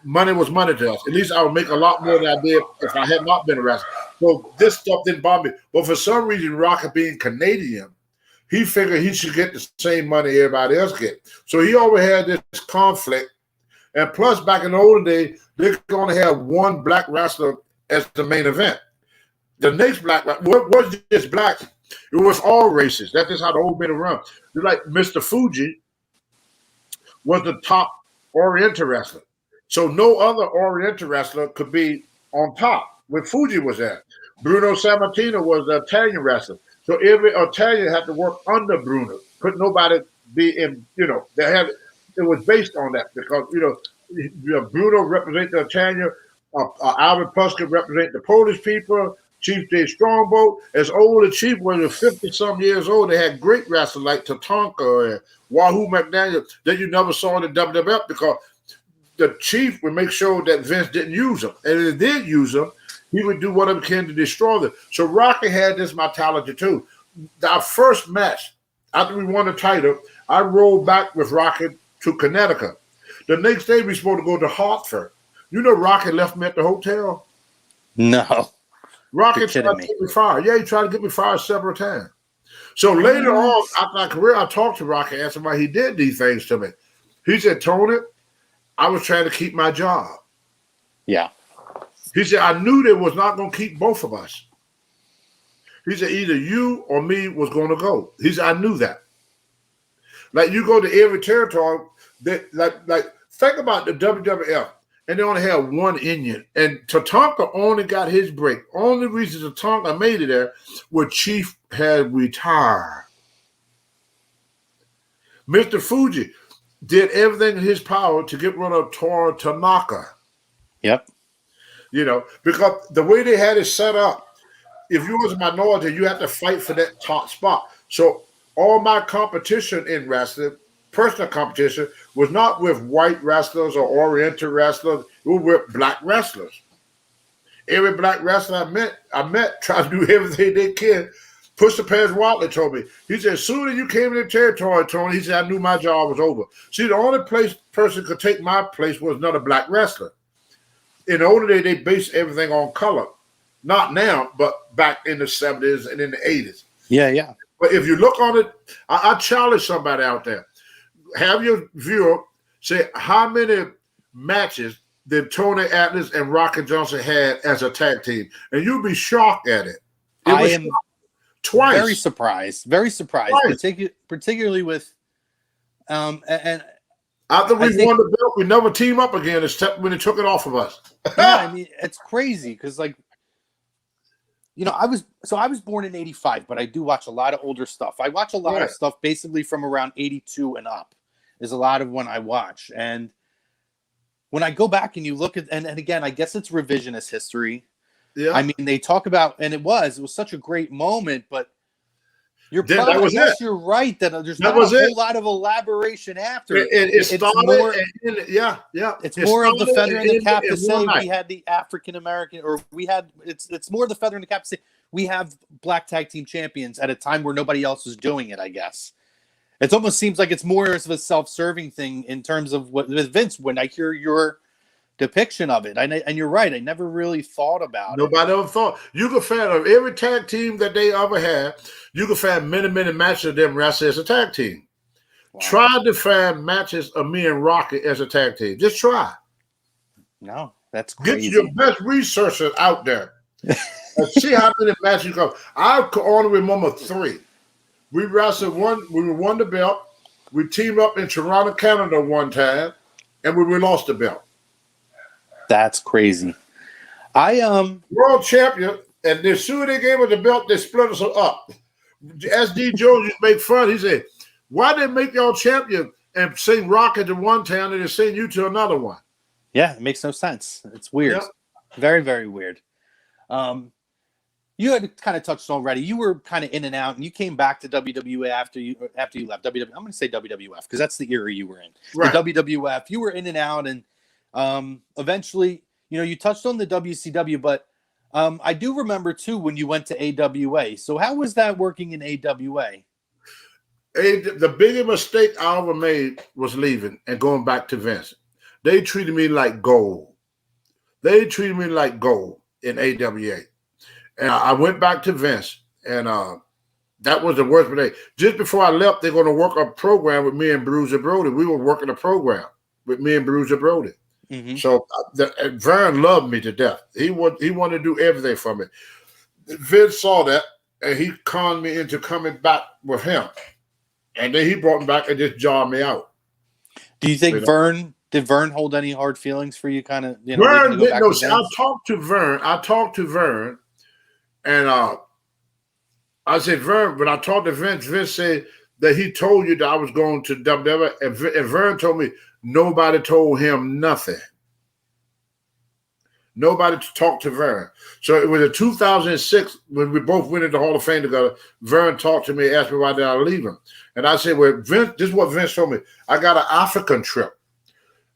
money was money to us. At least I would make a lot more than I did if I had not been arrested. So this stuff didn't bother me. But for some reason, Rocket being Canadian, he figured he should get the same money everybody else get. So he always had this conflict. And plus, back in the olden days, they could only have one black wrestler as the main event. The next black was just blacks. It was all races. That's just how the old men run. Just like Mr. Fuji was the top Oriental wrestler. So no other Oriental wrestler could be on top when Fuji was there. Bruno Sammartino was the Italian wrestler. So every Italian had to work under Bruno. Couldn't nobody be in, it was based on that because, Bruno represented the Italian, Alvin Puskett represented the Polish people, Chief J. Strongbow. As old as Chief was 50-some years old, they had great wrestlers like Tatanka and Wahoo McDaniel that you never saw in the WWF because the Chief would make sure that Vince didn't use them. And if he did use them, he would do whatever he can to destroy them. So Rocky had this mentality too. Our first match, after we won the title, I rolled back with Rocky to Connecticut. The next day, we were supposed to go to Hartford. Rocky left me at the hotel. No. Rocky tried to get me fired. Yeah, he tried to get me fired several times. So later on, after my career, I talked to Rocky and asked him why he did these things to me. He said, Tony, I was trying to keep my job. Yeah. He said, I knew they was not going to keep both of us. He said, either you or me was going to go. He said, I knew that. Like you go to every territory, like think about the WWF, and they only have one Indian. And Tatanka only got his break. Only reason Tatanka made it there was Chief had retired. Mr. Fuji did everything in his power to get rid of Toru Tanaka. Yep. Because the way they had it set up, if you was a minority, you had to fight for that top spot. So all my competition in wrestling, personal competition, was not with white wrestlers or Oriental wrestlers. It was with black wrestlers. Every black wrestler I met tried to do everything they can. Push the past Watley told me. He said, as soon as you came in the territory, Tony, he said, I knew my job was over. See, the only person could take my place was another black wrestler. In the older day, they based everything on color. Not now, but back in the 70s and in the 80s. Yeah, yeah. But if you look on it, I challenge somebody out there. Have your viewer say how many matches did Tony Atlas and Rocky Johnson had as a tag team, and you'll be shocked at it. I am twice. Very surprised, particularly with and after we won the belt, we never team up again except when they took it off of us. Yeah, I mean it's crazy because I was born in '85, but I do watch a lot of older stuff. I watch a lot of stuff basically from around '82 and up. Is a lot of when I watch, and when I go back and you look at, and again, I guess it's revisionist history. Yeah, I mean they talk about, and it was such a great moment, but you're probably, yes, you're right that there's not a whole lot of elaboration after. It's more, it's more of the feather in the cap to say we had the African American, or we had it's more the feather in the cap to say we have black tag team champions at a time where nobody else was doing it. I guess it almost seems like it's more of a self-serving thing in terms of what with Vince. When I hear your depiction of it, and you're right, I never really thought about it. Nobody ever thought. You could find of every tag team that they ever had, you could find many matches of them wrestle as a tag team. Wow. Try to find matches of me and Rocky as a tag team. Just try. No, that's crazy. Get your best researchers out there and see how many matches you go. I can only remember 3. We wrestled one. We won the belt. We teamed up in Toronto, Canada one time, and we lost the belt. That's crazy. World champion, and as soon as they gave us the belt, they split us up. SD Jones used to make fun. He said, "Why they make y'all champion and sing Rocket to one town and then sing you to another one?" Yeah, it makes no sense. It's weird. Yep. Very, very weird. You had kind of touched on already. You were kind of in and out, and you came back to WWE after you left WWE. I'm going to say WWF because that's the era you were in. Right. The WWF. You were in and out, and eventually, you touched on the WCW, but I do remember too when you went to AWA. So how was that working in AWA? The biggest mistake I ever made was leaving and going back to Vince. They treated me like gold. They treated me like gold in AWA. And I went back to Vince, and that was the worst mistake. Just before I left, they're going to work a program with me and Bruiser Brody. We were working a program with me and Bruiser Brody. Mm-hmm. So Vern loved me to death. He wanted to do everything for me. Vince saw that, and he conned me into coming back with him. And then he brought me back and just jarred me out. Do you think did Vern hold any hard feelings for you? Kind of, Vern didn't know. I talked to Vern, and I said, Vern, when I talked to Vince, Vince said that he told you that I was going to WWE, and Vern told me nobody told him nothing. Nobody talked to Vern. So it was in 2006 when we both went into the Hall of Fame together. Vern talked to me, asked me why did I leave him. And I said, well, Vince, this is what Vince told me. I got an African trip,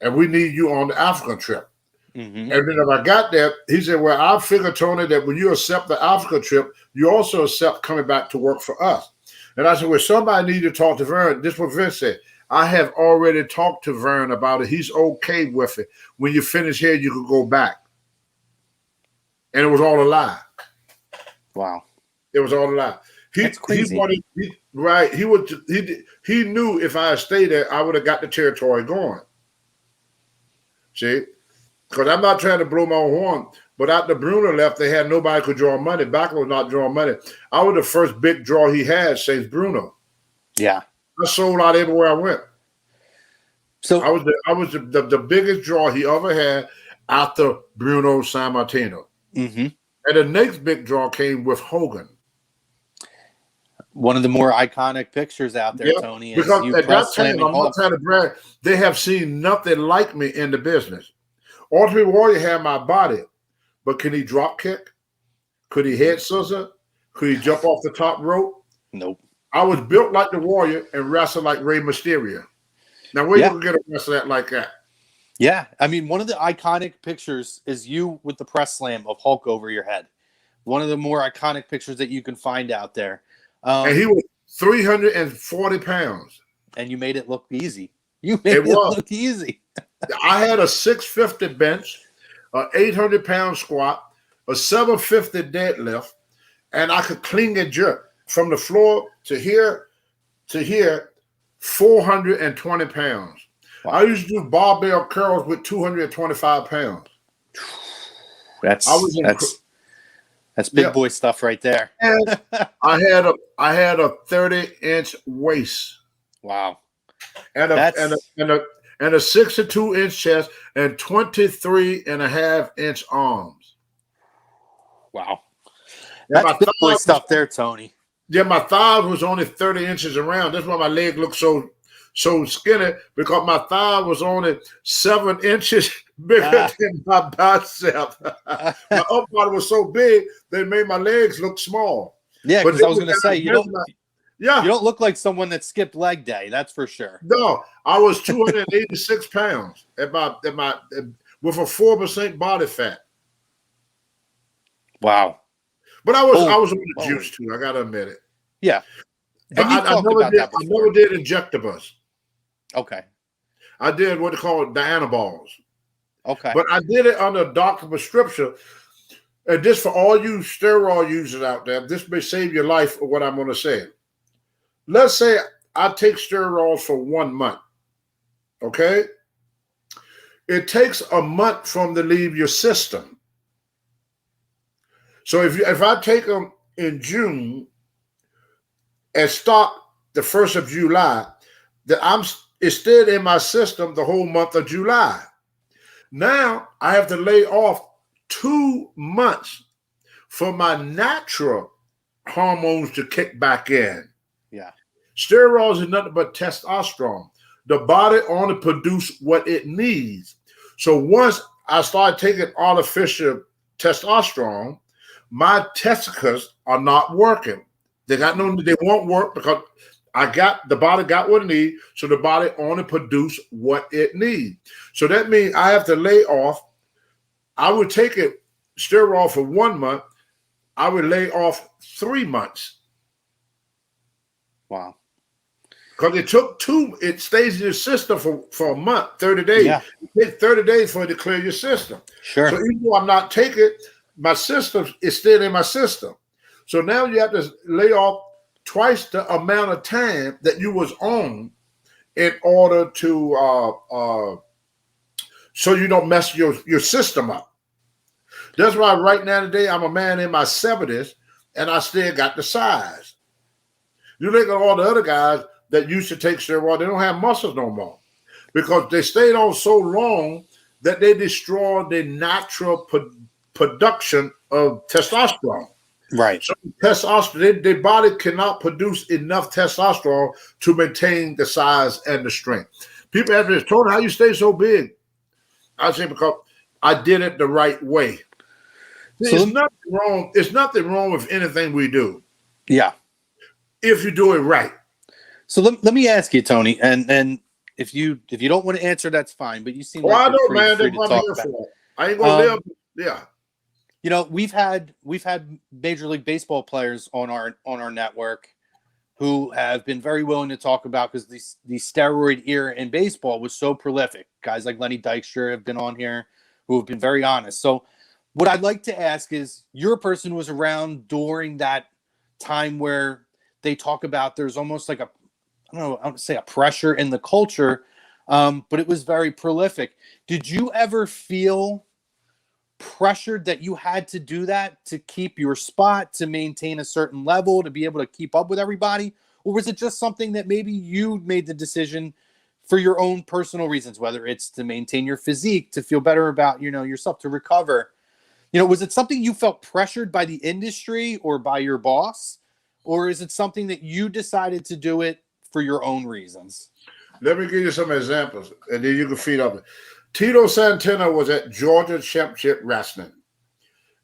and we need you on the African trip. Mm-hmm. And then if I got there, he said, well, I figure, Tony, that when you accept the Africa trip, you also accept coming back to work for us. And I said, well, somebody need to talk to Vern. This is what Vince said. I have already talked to Vern about it. He's okay with it. When you finish here, you can go back. And it was all a lie. Wow. It was all a lie. That's crazy. He knew if I had stayed there, I would have got the territory going. See? Because I'm not trying to blow my own horn, but after Bruno left, they had nobody could draw money. Backlund was not drawing money. I was the first big draw he had since Bruno. Yeah. I sold out everywhere I went. So I was the biggest draw he ever had after Bruno Sammartino. Mm-hmm. And the next big draw came with Hogan. One of the more iconic pictures out there, Tony, is because you at that time, slamming I'm not trying to brag, they have seen nothing like me in the business. Ultimate Warrior had my body, but can he drop kick? Could he head scissor? Could he jump off the top rope? Nope. I was built like the Warrior and wrestled like Rey Mysterio. Now, where you can get a wrestler like that? Yeah, I mean, one of the iconic pictures is you with the press slam of Hulk over your head. One of the more iconic pictures that you can find out there. And he was 340 pounds. And you made it look easy. You made it look easy. I had a 650 bench, an 800-pound squat, a 750 deadlift, and I could clean and jerk from the floor to here, 420 pounds. Wow. I used to do barbell curls with 225 pounds. That's big boy stuff right there. And I had a 30-inch waist. Wow. And a 62-inch chest and 23.5-inch arms. Wow. That's big boy stuff there, Tony. Yeah, my thighs was only 30 inches around. That's why my leg looked so skinny, because my thigh was only 7 inches bigger than my bicep. My upper body was so big they made my legs look small. Yeah, because I was going to say you don't look like someone that skipped leg day. That's for sure. No, I was 286 pounds with a 4% body fat. Wow. But I was on the juice too. I got to admit it. Yeah. But I never did injectables. Okay. I did what they call Dianaballs. Okay. But I did it under doctor prescription. And this for all you steroid users out there, this may save your life for what I'm going to say. Let's say I take steroids for 1 month. Okay? It takes a month for them to leave your system. So if I take them in June and stop the 1st of July, it's still in my system the whole month of July. Now I have to lay off 2 months for my natural hormones to kick back in. Yeah. Steroids is nothing but testosterone. The body only produces what it needs. So once I started taking artificial testosterone, my testicles are not working. They won't work because the body got what it needs, so the body only produce what it needs. So that means I have to lay off. I would take a steroid for 1 month. I would lay off 3 months. Wow. Because it stays in your system for a month, 30 days. Yeah. It takes 30 days for it to clear your system. Sure. So even though I'm not taking it, my system is still in my system. So now you have to lay off twice the amount of time that you was on in order to so you don't mess your system up. That's why right now today I'm a man in my 70s and I still got the size. You look at all the other guys that used to take steroids, they don't have muscles no more because they stayed on so long that they destroyed the natural production of testosterone. Right. So testosterone, their body cannot produce enough testosterone to maintain the size and the strength. People ask me, Tony, how you stay so big? I say because I did it the right way. There's nothing wrong. There's nothing wrong with anything we do. Yeah. If you do it right. So let me ask you, Tony, and if you don't want to answer, that's fine. But you seem like I you're know, pretty man. free That's to what I'm talk here about. for. I ain't gonna live. Yeah. You know, we've had Major League Baseball players on our network who have been very willing to talk about because the steroid era in baseball was so prolific. Guys like Lenny Dykstra have been on here who have been very honest. So what I'd like to ask is, you're a person who was around during that time where they talk about there's almost like I don't say a pressure in the culture, but it was very prolific. Did you ever feel pressured that you had to do that to keep your spot, to maintain a certain level, to be able to keep up with everybody? Or was it just something that maybe you made the decision for your own personal reasons, whether it's to maintain your physique, to feel better about, yourself, to recover? Was it something you felt pressured by the industry or by your boss? Or is it something that you decided to do it for your own reasons? Let me give you some examples, and then you can feed off it. Tito Santana was at Georgia Championship Wrestling.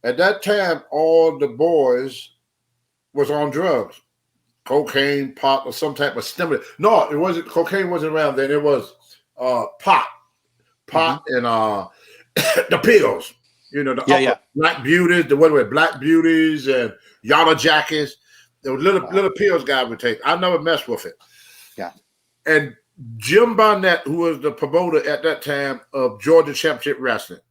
At that time, all the boys was on drugs, cocaine, pot, or some type of stimulant. No, it wasn't. Cocaine wasn't around then. It was pot, and the pills. Black beauties, black beauties and yellow jackets. There were little pills guys would take. I never messed with it. Yeah. And Jim Barnett, who was the promoter at that time of Georgia Championship Wrestling,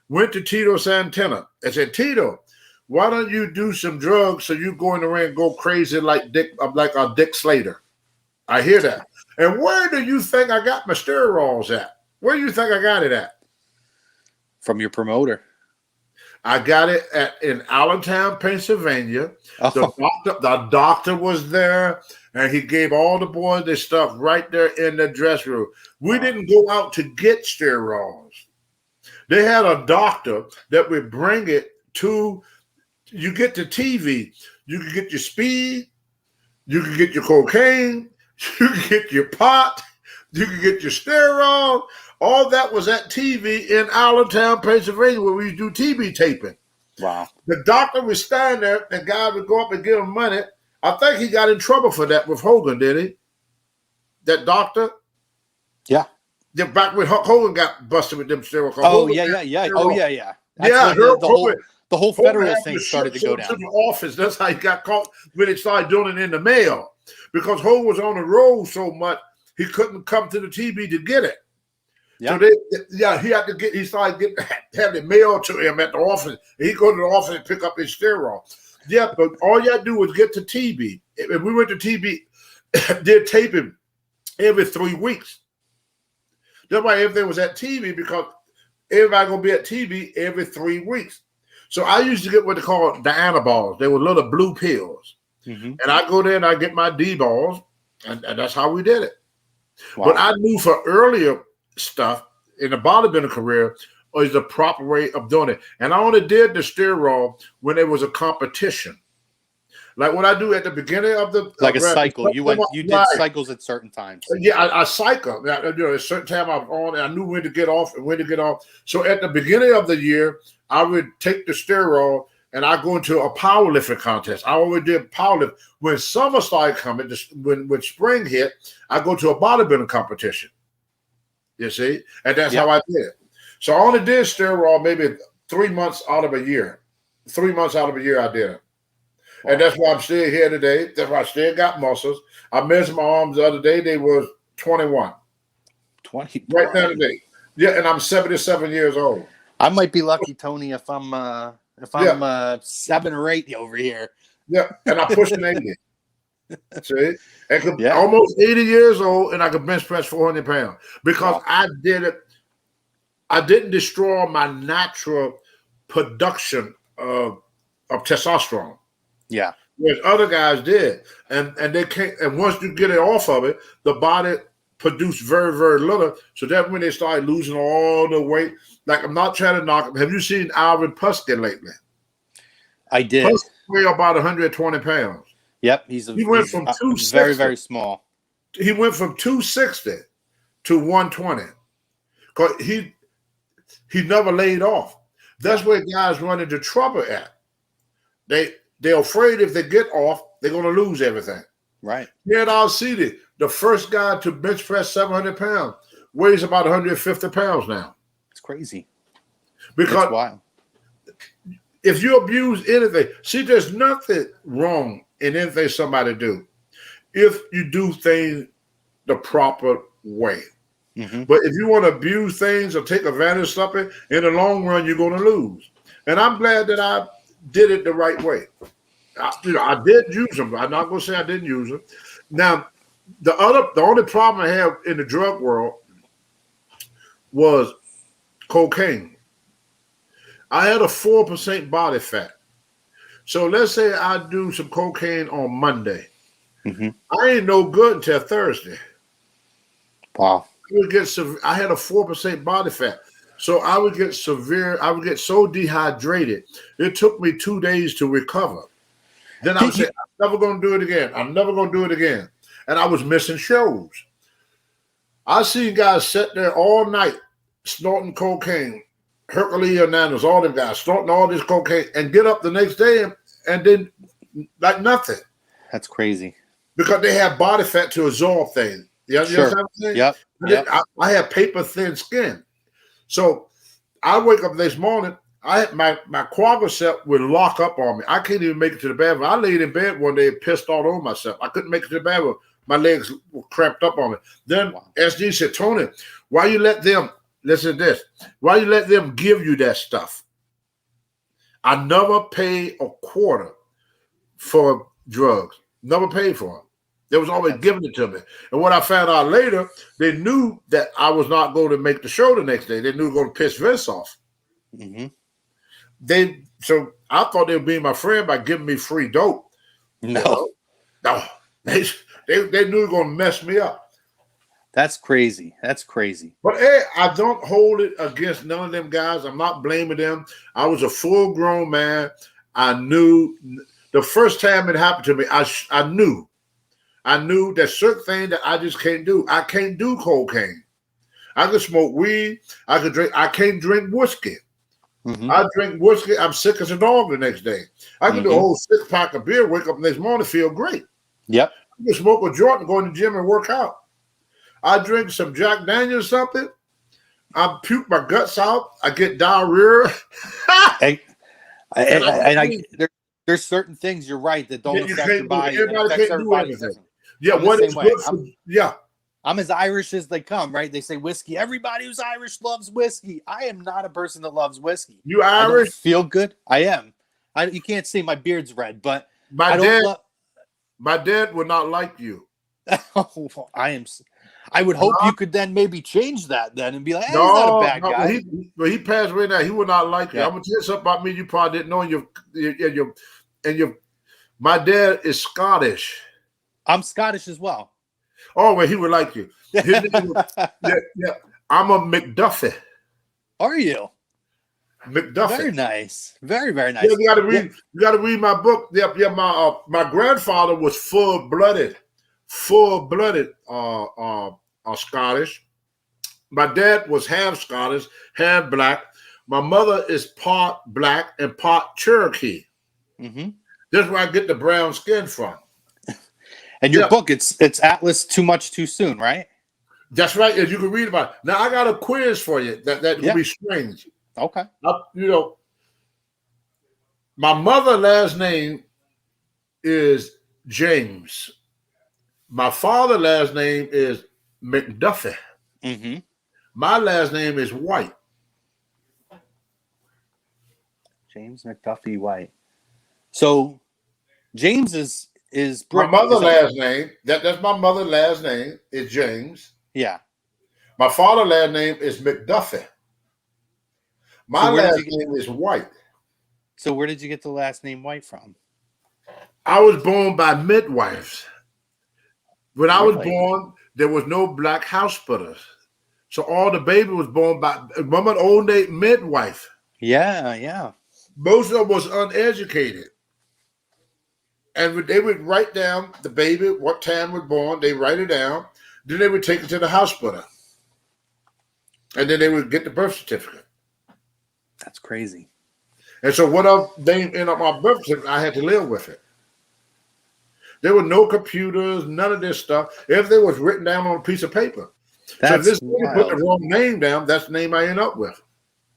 went to Tito Santana and said, Tito, why don't you do some drugs so you go in the ring and go crazy like Dick Slater? I hear that. And where do you think I got my steroids at? Where do you think I got it at? From your promoter. I got it in Allentown, Pennsylvania. Oh. The doctor was there, and he gave all the boys their stuff right there in the dressing room. We didn't go out to get steroids. They had a doctor that would bring it to you. Get the TV. You can get your speed. You can get your cocaine. You can get your pot. You can get your steroid. All that was at TV in Allentown, Pennsylvania, where we do TV taping. Wow. The doctor would stand there, and guy would go up and give him money. I think he got in trouble for that with Hogan, did he? That doctor? Yeah. Back when Hulk Hogan got busted with them steroids. Oh, yeah. Oh, yeah. That's the whole federal thing started to go down. To the office. That's how he got caught when they started doing it in the mail. Because Hogan was on the road so much, he couldn't come to the TV to get it. Yeah. So he had to he started having it mailed to him at the office. He'd go to the office and pick up his steroid. Yeah, but all you had to do was get to TV. If we went to TV, did taping every 3 weeks. That's why everything was at TV, because everybody gonna be at TV every 3 weeks. So I used to get what they call the anaballs. They were little blue pills. Mm-hmm. And I go there and I get my D-balls, and that's how we did it. Wow. But I knew for earlier stuff in the bodybuilding career is the proper way of doing it. And I only did the steroid when there was a competition. Like what I do at the beginning of the like a cycle. You did right. cycles at certain times. Yeah, I cycle. You know, at a certain time I'm on, and I knew when to get off and when to get off. So at the beginning of the year, I would take the steroid and I go into a powerlifting contest. I always did powerlift. When summer started coming, when spring hit, I go to a bodybuilding competition. You see, and that's how I did it. So I only did steroid maybe 3 months out of a year. 3 months out of a year, I did it. And that's why I'm still here today. That's why I still got muscles. I measured my arms the other day. They was 21. 20. Right now today. Yeah, and I'm 77 years old. I might be lucky, Tony, if I'm 7 or 8 over here. Yeah, and I pushed an 80. See? And almost 80 years old, and I could bench press 400 pounds. Because I did it. I didn't destroy my natural production of testosterone. Yeah. Whereas other guys did. And they can't, and once you get it off of it, the body produced very, very little. So that's when they started losing all the weight. Like, I'm not trying to knock them. Have you seen Alvin Puskett lately? I did. Puskett weighed about 120 pounds. Yep. He went from 260. Very, very small. He went from 260 to 120. Because he never laid off. That's where guys run into trouble at. They're afraid if they get off, they're going to lose everything. Right. Here at our city, the first guy to bench press 700 pounds weighs about 150 pounds now. It's crazy. Because that's wild. If you abuse anything, see, there's nothing wrong in anything somebody do if you do things the proper way. Mm-hmm. But if you want to abuse things or take advantage of something, in the long run, you're going to lose. And I'm glad that I did it the right way. I did use them. I'm not going to say I didn't use them. Now, the only problem I have in the drug world was cocaine. I had a 4% body fat. So let's say I do some cocaine on Monday. Mm-hmm. I ain't no good until Thursday. Wow. I had a 4% body fat. So I would get severe. I would get so dehydrated. It took me 2 days to recover. Then I would say, I'm never going to do it again. I'm never going to do it again. And I was missing shows. I seen guys sit there all night snorting cocaine, Hercules Hernandez, all them guys snorting all this cocaine and get up the next day and then like nothing. That's crazy. Because they have body fat to absorb things. You understand what I'm saying? Yep. I have paper thin skin. So I wake up the next morning, I had my quadricep would lock up on me. I can't even make it to the bathroom. I laid in bed one day and pissed all over myself. I couldn't make it to the bathroom. My legs were cramped up on me. Then SG said, Tony, why you let them, listen to this, why you let them give you that stuff? I never paid a quarter for drugs. Never paid for them. They was always giving it to me. And what I found out later, they knew that I was not going to make the show the next day. They knew they were going to piss Vince off. Mm-hmm. So I thought they were being my friend by giving me free dope. No. No. They knew they were going to mess me up. That's crazy. That's crazy. But hey, I don't hold it against none of them guys. I'm not blaming them. I was a full-grown man. I knew the first time it happened to me, I knew that certain things that I just can't do. I can't do cocaine. I can smoke weed. I can drink. I can't drink whiskey. Mm-hmm. I drink whiskey. I'm sick as a dog the next day. I can do a whole 6-pack of beer, wake up the next morning, feel great. Yep. I can smoke a joint and go in the gym and work out. I drink some Jack Daniels or something. I puke my guts out. I get diarrhea. There's certain things you're right that don't affect your body. Everybody can't do anything. Yeah, what is good? Yeah. I'm as Irish as they come, right? They say whiskey. Everybody who's Irish loves whiskey. I am not a person that loves whiskey. You Irish? Feel good? I am. You can't see my beard's red, but my dad would not like you. I am. I would hope you could then maybe change that then and be like, hey, he's not a bad guy. But he passed away now. He would not like you. I'm gonna tell you something about me you probably didn't know. My dad is Scottish. I'm Scottish as well. Oh, well, he would like you. I'm a McDuffie. Are you? McDuffie. Very nice. Very, very nice. Yeah, you got to read. Yeah. You got to read my book. Yep, yeah. My grandfather was full-blooded Scottish. My dad was half Scottish, half black. My mother is part black and part Cherokee. Mm-hmm. That's where I get the brown skin from. And your book, it's Atlas Too Much Too Soon, right? That's right. As you can read about it. Now I got a quiz for you that will be strange. Okay. My mother's last name is James. My father's last name is McDuffie. Mm-hmm. My last name is White. James McDuffie White. So James is my mother's last name. That's my mother's last name is James. Yeah. My father's last name is McDuffie. My last name is White. So where did you get the last name White from? I was born by midwives. When I was born, there was no black house splitters. So all the baby was born by an old name midwife. Yeah, yeah. Most of them was uneducated. And they would write down the baby, what time was born. They write it down. Then they would take it to the house splitter. And then they would get the birth certificate. That's crazy. And so what they ended up my birth certificate, I had to live with it. There were no computers, none of this stuff. Everything was written down on a piece of paper. So if this nigga put the wrong name down, that's the name I end up with.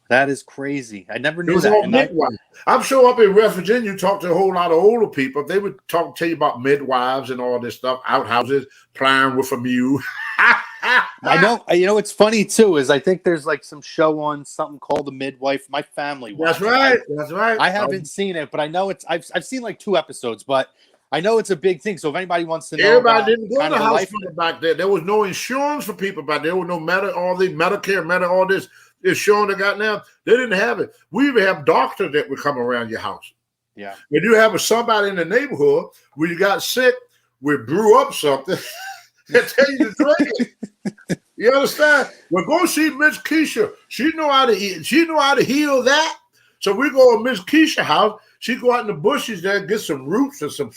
That is crazy. I never knew that. I'm sure up in West Virginia, you talk to a whole lot of older people. They would tell you about midwives and all this stuff, outhouses, plying with a mule. I know. It's funny too. Is I think there's like some show on something called The Midwife. My family. That's right. That's right. I haven't seen it, but I know it's. I've seen like 2 episodes, but I know it's a big thing. So if anybody wants to know, everybody didn't go to the hospital back there. There was no insurance for people back there. There was no Medicare, all this. Insurance they got now, they didn't have it. We even have doctors that would come around your house. Yeah. When you have somebody in the neighborhood when you got sick, we brew up something and tell you to drink it. You understand? Well, go see Miss Keisha. She know how to eat. She know how to heal that. So we go to Miss Keisha's house. She go out in the bushes there, get some roots and some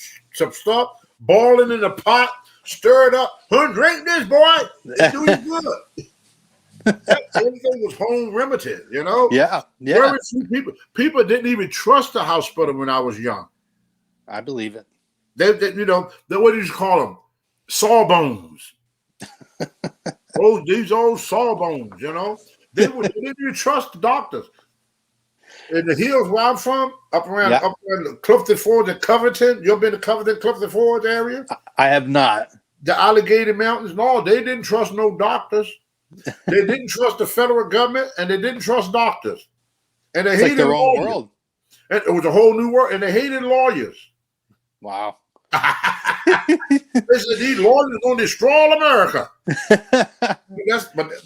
stuff, boiling in a pot, stir it up. Drink this, boy. It's doing good. Everything was home remedy, Yeah. Very few people didn't even trust the house splitter when I was young. I believe it. They what do you call them? Sawbones. These old sawbones, They didn't even trust the doctors. In the hills where I'm from, up around Clifton Forge and Covington. You ever been to Covington, Clifton Forge area? I have not. The Allegheny Mountains, no, they didn't trust no doctors. They didn't trust the federal government, and they didn't trust doctors. And they hated their own lawyers. world. And it was a whole new world, and they hated lawyers. Wow. They said these lawyers are going to destroy all America.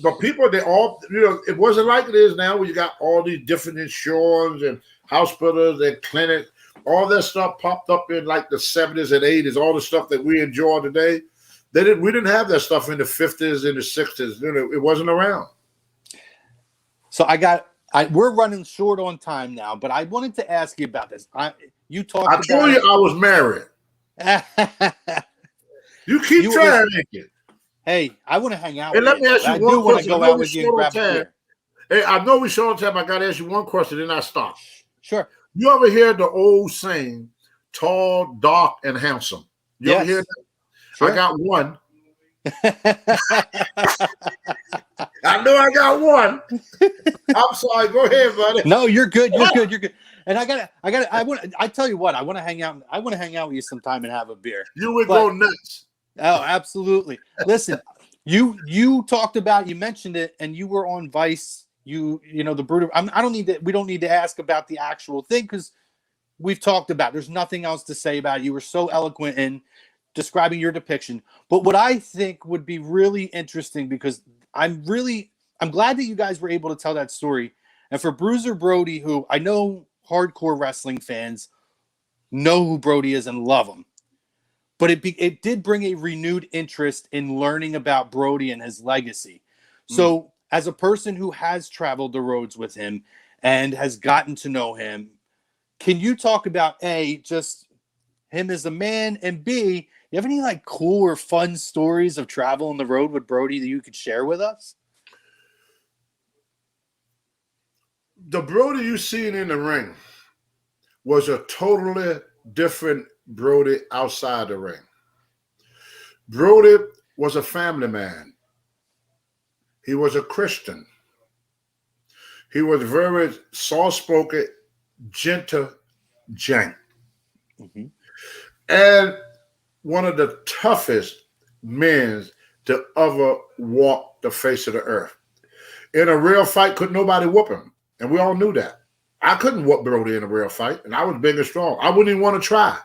but people, they all, it wasn't like it is now where you got all these different insurance and hospitals and clinics. All that stuff popped up in like the 70s and 80s, all the stuff that we enjoy today. We didn't have that stuff in the 50s and the 60s. It wasn't around. So we're running short on time now, but I wanted to ask you about this. I told you I was married. You keep trying to make it. Hey, I want to hang out. And let me ask you one question. I do want to go out with you and grab a beer. Hey, I know we short on time. I got to ask you one question, then I stop. Sure. You ever hear the old saying, tall, dark, and handsome? You ever hear that? Sure. I got one. I know I got one. I'm sorry. Go ahead, buddy. No, you're good. You're good. And I tell you what, I want to hang out. I want to hang out with you sometime and have a beer. You would go nuts. Oh, absolutely. Listen, you mentioned it, and you were on Vice. The brutal. We don't need to ask about the actual thing because we've talked about. There's nothing else to say about it. You were so eloquent in describing your depiction. But what I think would be really interesting, because I'm glad that you guys were able to tell that story. And for Bruiser Brody, who I know hardcore wrestling fans know who Brody is and love him, but it did bring a renewed interest in learning about Brody and his legacy. So as a person who has traveled the roads with him and has gotten to know him. Can you talk about A, just him as a man, and B, you have any like cool or fun stories of travel on the road with Brody that you could share with us? The Brody you seen in the ring was a totally different Brody outside the ring. Brody was a family man. He was a Christian. He was very soft-spoken, gentle jank. Mm-hmm. And one of the toughest men to ever walk the face of the earth. In a real fight, couldn't nobody whoop him. And we all knew that. I couldn't whoop Brody in a real fight, and I was big and strong. I wouldn't even want to try.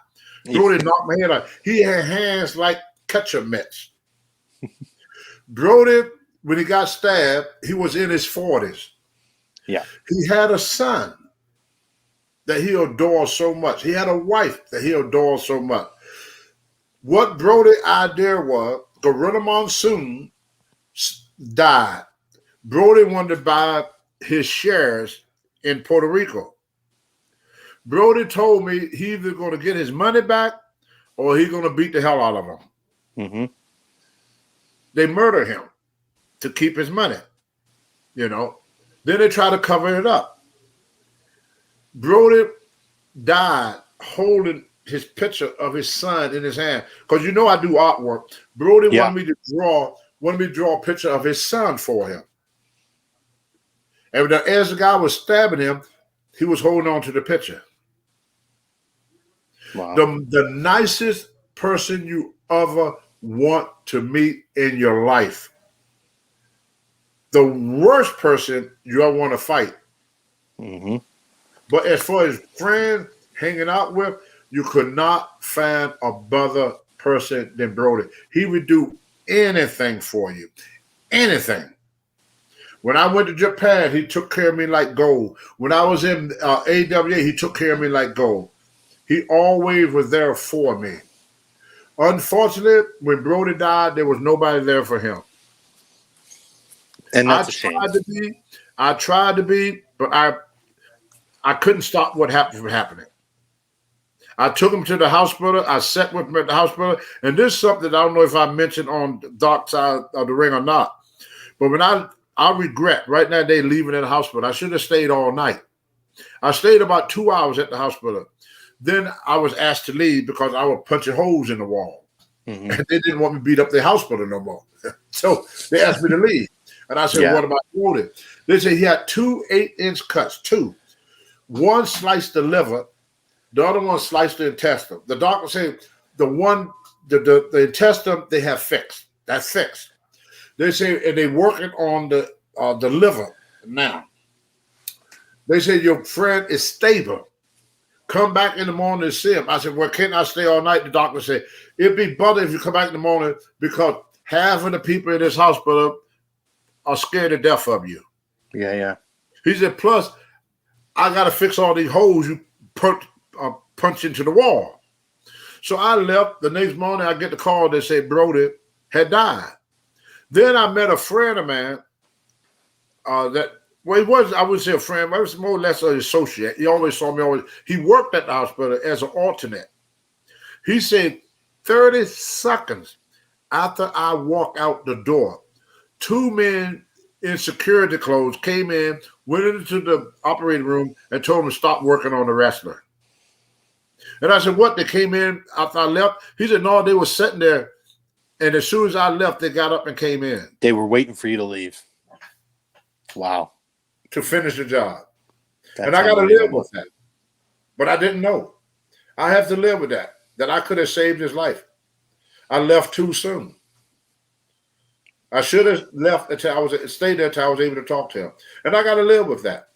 Brody knocked my head out. He had hands like ketchup mitts. Brody, when he got stabbed, he was in his 40s. Yeah. He had a son that he adored so much. He had a wife that he adored so much. What Brody's idea was, Gorilla Monsoon died. Brody wanted to buy his shares in Puerto Rico. Brody told me he either going to get his money back or he's going to beat the hell out of him. Mm-hmm. They murdered him to keep his money, you know. Then they try to cover it up. Brody died holding his picture of his son in his hand. Because you know I do artwork. Brody wanted me to draw a picture of his son for him. And as the guy was stabbing him, he was holding on to the picture. Wow. The nicest person you ever want to meet in your life. The worst person you ever want to fight. Mm-hmm. But as far as friends hanging out with, you could not find a better person than Brody. He would do anything for you. Anything. When I went to Japan, he took care of me like gold. When I was in AWA, he took care of me like gold. He always was there for me. Unfortunately, when Brody died, there was nobody there for him. And that's a shame. I tried to be, but I couldn't stop what happened from happening. I took him to the hospital. I sat with him at the hospital. And this is something I don't know if I mentioned on the dark side of the ring or not. But when I regret right now they leaving at the hospital. I should have stayed all night. I stayed about 2 hours at the hospital. Then I was asked to leave because I was punching holes in the wall. Mm-hmm. And they didn't want me to beat up the hospital no more. So they asked me to leave. And I said, what about Brody? They said he had 2 8-inch cuts, 2. One sliced the liver, the other one sliced the intestine. The doctor said the intestine they have fixed. That's fixed. They say, and they're working on the liver now. They said, your friend is stable. Come back in the morning to see him. I said, well, can't I stay all night? The doctor said, it'd be better if you come back in the morning because half of the people in this hospital are scared to death of you. Yeah. He said, plus, I got to fix all these holes you punch into the wall. So I left. The next morning, I get the call that said Brody had died. Then I met a friend of mine he was, I wouldn't say a friend, but he was more or less an associate. He always saw me he worked at the hospital as an alternate. He said 30 seconds after I walked out the door, 2 men in security clothes came in, went into the operating room and told him to stop working on the wrestler. And I said, what? They came in after I left? He said, no, they were sitting there. And as soon as I left, they got up and came in. They were waiting for you to leave. Wow. To finish the job. And I got to live with that. But I didn't know. I have to live with that I could have saved his life. I left too soon. I should have left until stayed there until I was able to talk to him. And I got to live with that.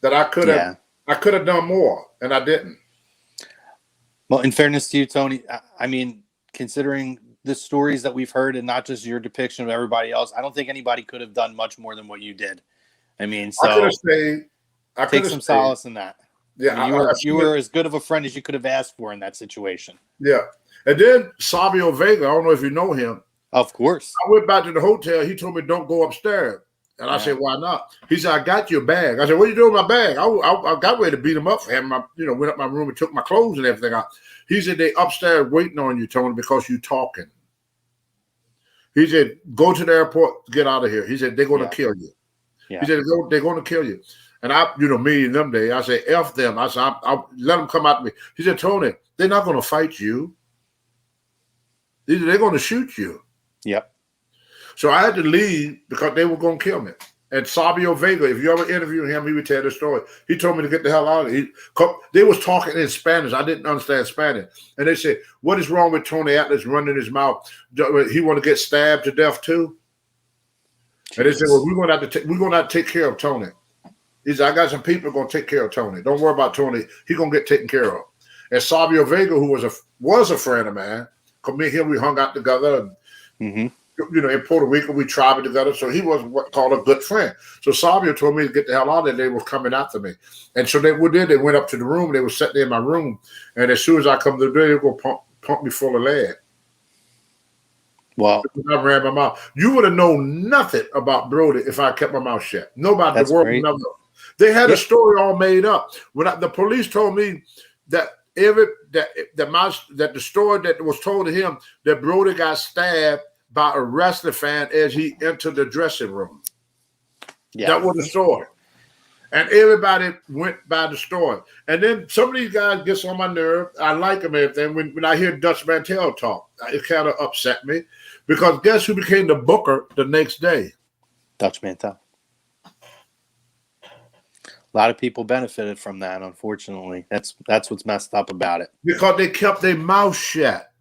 That I could have done more, and I didn't. Well, in fairness to you, Tony, I mean, considering the stories that we've heard and not just your depiction of everybody else, I don't think anybody could have done much more than what you did. I mean, so I could have stayed. Take some solace in that. Yeah, you were as good of a friend as you could have asked for in that situation. Yeah. And then Sabio Vega, I don't know if you know him. Of course. I went back to the hotel. He told me don't go upstairs. And I said, why not? He said, I got your bag. I said, what are you doing with my bag? I got ready to beat him up for him. Went up my room and took my clothes and everything out. He said, they upstairs waiting on you, Tony, because you talking. He said, go to the airport, get out of here. He said, they're going to kill you. Yeah. He said, they're going to kill you. And me in them days, I said, F them. I said, I'll let them come at me. He said, Tony, they're not going to fight you. He said, they're going to shoot you. Yep. So I had to leave because they were going to kill me. And Sabio Vega, if you ever interview him, he would tell the story. He told me to get the hell out of here. They was talking in Spanish. I didn't understand Spanish. And they said, what is wrong with Tony Atlas running his mouth? He want to get stabbed to death too? Jesus. And they said, well, we're going to have to take care of Tony. He said, I got some people going to take care of Tony. Don't worry about Tony. He's going to get taken care of. And Sabio Vega, who was a friend of mine, because me and him, we hung out together. And, in Puerto Rico, we traveled together. So he was what's called a good friend. So Sabio told me to get the hell out of there. They were coming after me. And so they went up to the room. They were sitting in my room. And as soon as I come to the door, they were going to pump me full of lead. Wow. I ran my mouth. You would have known nothing about Brody if I kept my mouth shut. Nobody in the world would never know. They had a story all made up. When the police told me that the story that was told to him that Brody got stabbed by a wrestling fan as he entered the dressing room. Yeah. That was the story. And everybody went by the story. And then some of these guys gets on my nerve. I like them and everything. When I hear Dutch Mantel talk, it kind of upset me. Because guess who became the booker the next day? Dutch Mantel. A lot of people benefited from that, unfortunately. That's what's messed up about it. Because they kept their mouth shut.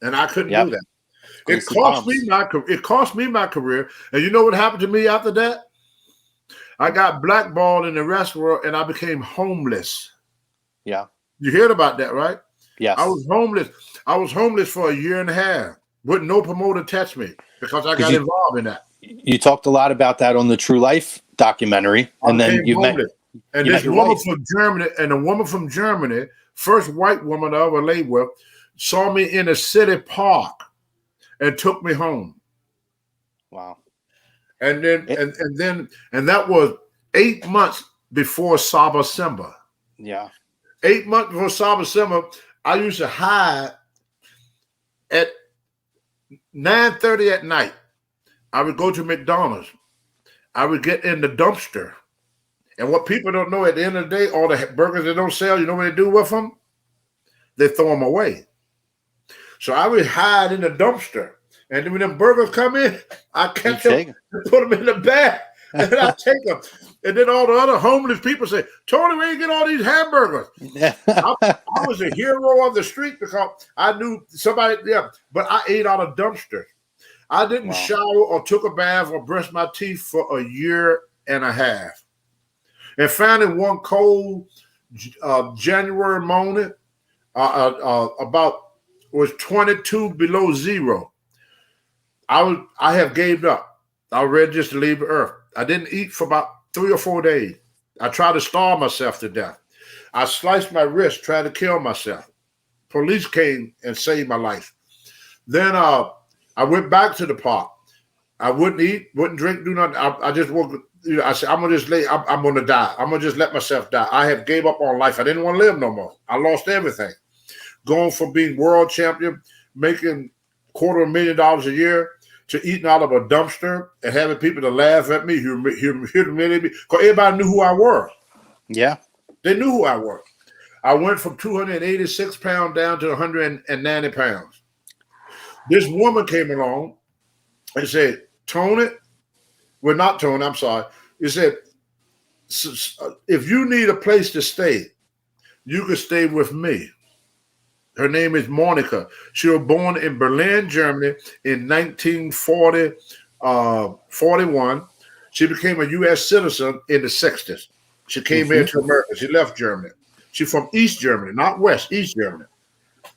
And I couldn't do that. It cost me my career. And you know what happened to me after that? I got blackballed in the restaurant and I became homeless. Yeah. You heard about that, right? Yes. I was homeless. I was homeless for a year and a half. Wouldn't no promoter touch me because I got involved in that. You talked a lot about that on the True Life documentary. And then you met this woman from Germany, and a woman from Germany, first white woman I ever laid with, saw me in a city park and took me home. Wow. And then and that was 8 months before Saba Simba. Yeah. 8 months before Saba Simba, I used to hide at 9:30 at night. I would go to McDonald's. I would get in the dumpster. And what people don't know, at the end of the day, all the burgers they don't sell, you know what they do with them? They throw them away. So I would hide in the dumpster. And then when them burgers come in, I catch them and put them in the bag. And then I take them. And then all the other homeless people say, Tony, where you get all these hamburgers? I was a hero of the street because I knew somebody, but I ate out of dumpsters. I didn't shower or took a bath or brushed my teeth for a year and a half. And finally, one cold January morning, was 22 below zero. I have gave up. I was ready just to leave the earth. I didn't eat for about 3 or 4 days. I tried to starve myself to death. I sliced my wrist trying to kill myself. Police came and saved my life. Then I went back to the park. I wouldn't eat, wouldn't drink, do nothing. I just woke. I said, I'm gonna just I'm gonna die. I'm gonna just let myself die. I have gave up on life. I didn't want to live no more. I lost everything. Going from being world champion, making $250,000 a year, to eating out of a dumpster and having people to laugh at me, humiliate me, because everybody knew who I was. Yeah. They knew who I was. I went from 286 pounds down to 190 pounds. This woman came along and said, Tony, well, not Tony, I'm sorry. He said, if you need a place to stay, you can stay with me. Her name is Monica. She was born in Berlin, Germany in 1941. She became a U.S. citizen in the 60s. She came here to America. She left Germany. She's from East Germany, not West, East Germany.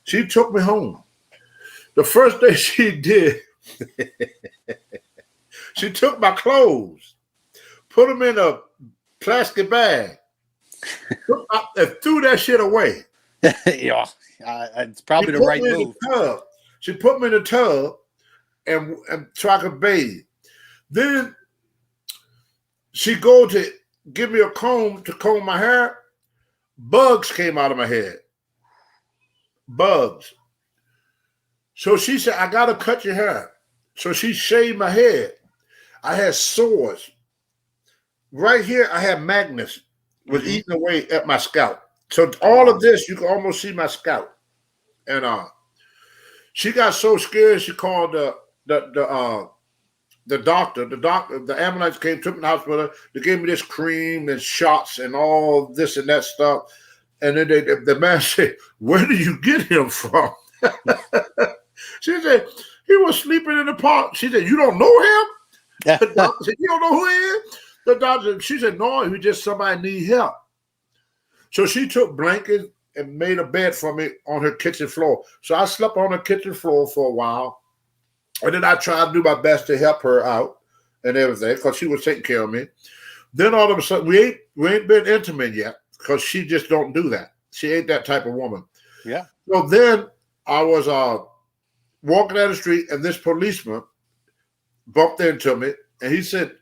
She took me home. The first day she did, she took my clothes, put them in a plastic bag, and threw that shit away. Yeah. It's probably the right move. She put me in the tub and so I could bathe. Then she go to give me a comb to comb my hair. Bugs came out of my head. Bugs. So she said, I got to cut your hair. So she shaved my head. I had sores. Right here, I had magnets was eating away at my scalp. So all of this, you can almost see my scalp. And she got so scared, she called the doctor. The ambulance came, took me to the hospital. They gave me this cream and shots and all this and that stuff. And then the man said, where did you get him from? She said, he was sleeping in the park. She said, you don't know him? The doctor said, you don't know who he is? The doctor, she said, no, he just somebody need help. So she took blankets and made a bed for me on her kitchen floor. So I slept on her kitchen floor for a while. And then I tried to do my best to help her out and everything because she was taking care of me. Then all of a sudden, we ain't been intimate yet because she just don't do that. She ain't that type of woman. Yeah. So then I was walking down the street and this policeman bumped into me and he said,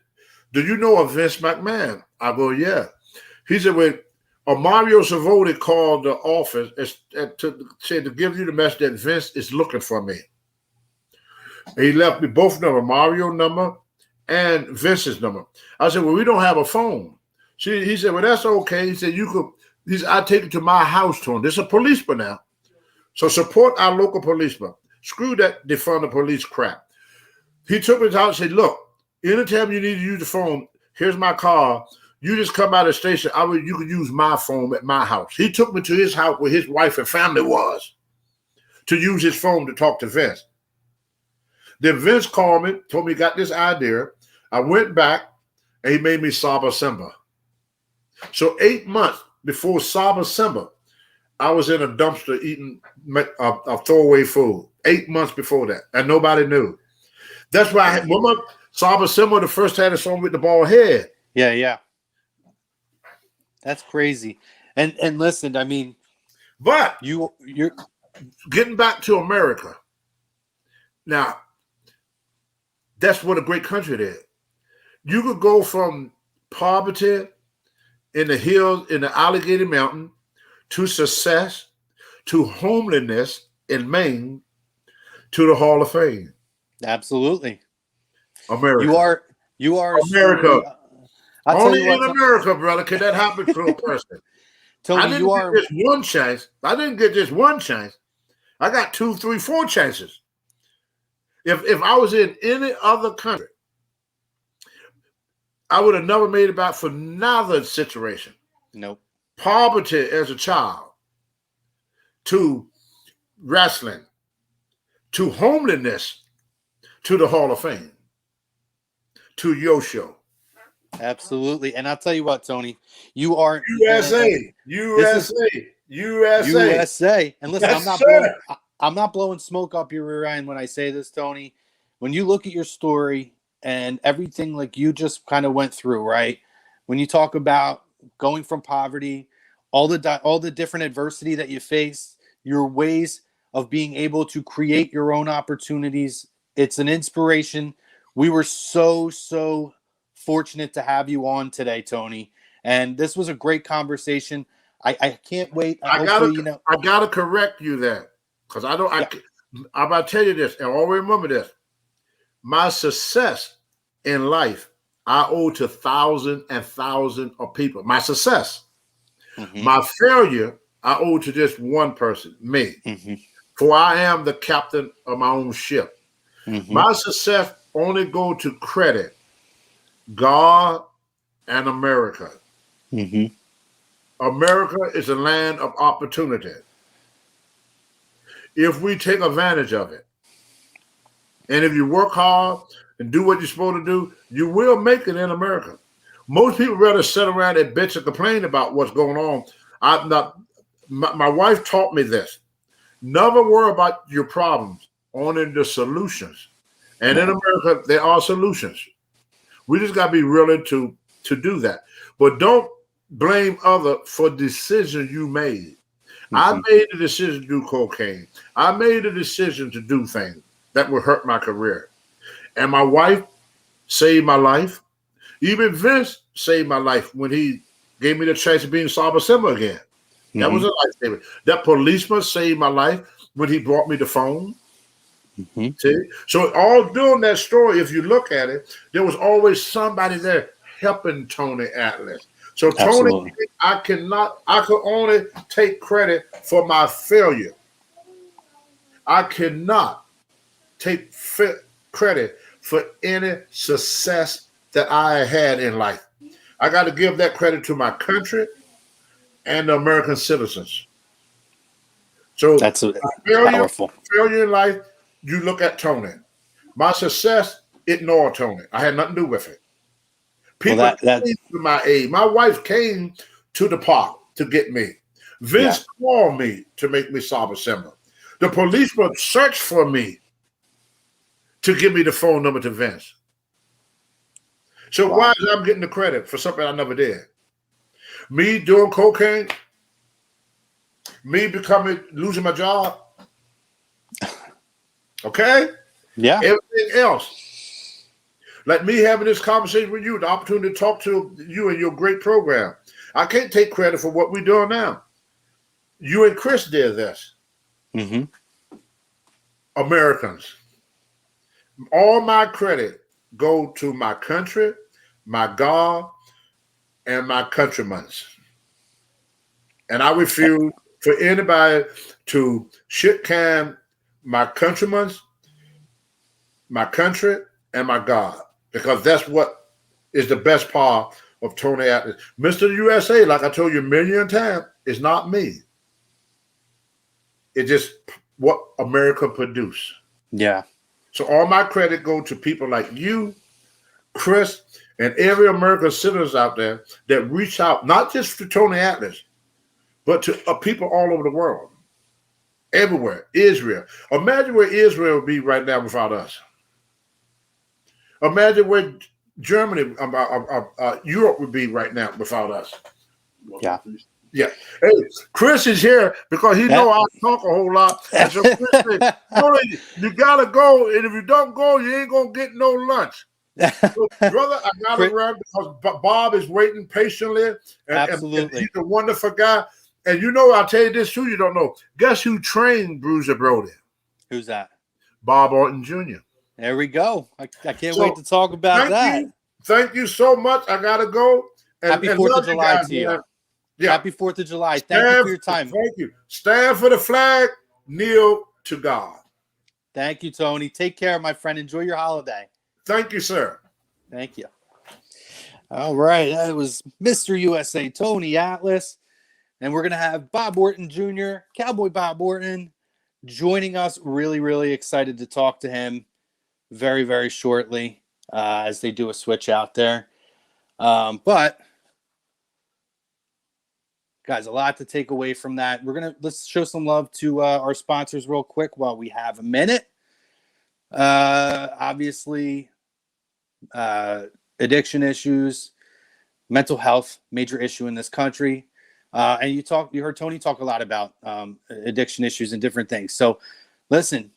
do you know a Vince McMahon? I go, yeah. He said, well, Mario Savoni called the office to give you the message that Vince is looking for me. And he left me both numbers, Mario number and Vince's number. I said, well, we don't have a phone. He said, well, that's okay. He said, I take it to my house to him. There's a policeman now. So support our local policeman. Screw that defund the police crap. He took me to his house and said, look, anytime you need to use the phone, here's my car. You just come out of the station. You can use my phone at my house. He took me to his house where his wife and family was to use his phone to talk to Vince. Then Vince called me, told me he got this idea. I went back and he made me Saba Simba. So 8 months before Saba Simba, I was in a dumpster eating a throwaway food. 8 months before that. And nobody knew. That's why I remember Saba Simba, the first time I saw him with the bald head. Yeah, yeah. That's crazy. And listen, I mean, but you're getting back to America. Now, that's what a great country it is. You could go from poverty in the hills, in the Allegheny Mountain, to success, to homelessness in Maine, to the Hall of Fame. Absolutely. America. You are America. Only in what, America, brother, can that happen to a person. Tony, I didn't get just one chance. I didn't get just one chance. I got 2, 3, 4 chances. If I was in any other country, I would have never made it back for another situation. Nope. Poverty as a child, to wrestling, to homelessness, to the Hall of Fame, to your show. Absolutely. And I'll tell you what, Tony, you are USA. And listen, I'm not blowing smoke up your rear end when I say this, Tony. When you look at your story and everything like you just kind of went through, right? When you talk about going from poverty, all the different adversity that you face, your ways of being able to create your own opportunities, it's an inspiration. We were so fortunate to have you on today, Tony. And this was a great conversation. I can't wait. I gotta correct you there. Because I'm about to tell you this, and always remember this. My success in life, I owe to thousands and thousands of people. My success. Mm-hmm. My failure, I owe to just one person, me. Mm-hmm. For I am the captain of my own ship. Mm-hmm. My success only go to credit God and America. Mm-hmm. America is a land of opportunity. If we take advantage of it, and if you work hard and do what you're supposed to do, you will make it in America. Most people rather sit around and bitch and complain about what's going on. My wife taught me this. Never worry about your problems, only the solutions. And in America, there are solutions. We just got to be willing to do that. But don't blame others for decisions you made. Mm-hmm. I made the decision to do cocaine. I made the decision to do things that would hurt my career. And my wife saved my life. Even Vince saved my life when he gave me the chance of being Saba Simba again. That was a lifesaver. That policeman saved my life when he brought me the phone. See? So all during that story, if you look at it, there was always somebody there helping Tony Atlas. So Tony, I could only take credit for my failure. I cannot take credit for any success that I had in life. I got to give that credit to my country and the American citizens. So that's powerful. Failure in life, you look at Tony. My success, ignore Tony. I had nothing to do with it. People came to my aid. My wife came to the park to get me. Vince called me to make me Saba Simba. The policeman searched for me to give me the phone number to Vince. So why is I'm getting the credit for something I never did? Me doing cocaine, me losing my job. Okay? Yeah. Everything else. Like me having this conversation with you, the opportunity to talk to you and your great program. I can't take credit for what we're doing now. You and Chris did this. Americans. All my credit go to my country, my God, and my countrymen. And I refuse for anybody to shit can my countrymen, my country, and my God, because that's what is the best part of Tony Atlas. Mr. USA, like I told you a million times, is not me. It's just what America produced. Yeah. So all my credit go to people like you, Chris, and every American citizens out there that reach out, not just to Tony Atlas, but to people all over the world, everywhere. Israel. Imagine where Israel would be right now without us. Imagine where Germany, Europe would be right now without us. Yeah. Yeah. Hey, Chris is here because he know I talk a whole lot. And so Chris said, you gotta go, and if you don't go, you ain't gonna get no lunch. So, brother, I gotta run because Bob is waiting patiently. Absolutely. And he's a wonderful guy. And you know, I'll tell you this too, you don't know. Guess who trained Bruiser Brody? Who's that? Bob Orton Jr. There we go. I can't wait to talk about that. Thank you so much. I gotta go. Happy 4th of July to you. Man. Yeah. Happy 4th of July. Thank you for your time. Thank you. Stand for the flag, kneel to God. Thank you, Tony. Take care, my friend. Enjoy your holiday. Thank you, sir. Thank you. All right. That was Mr. USA, Tony Atlas. And we're going to have Bob Orton Jr., Cowboy Bob Orton, joining us. Really, really excited to talk to him very, very shortly as they do a switch out there. But guys, a lot to take away from that. Let's show some love to our sponsors real quick while we have a minute. Obviously, addiction issues, mental health, major issue in this country. And you heard Tony talk a lot about addiction issues and different things. So listen,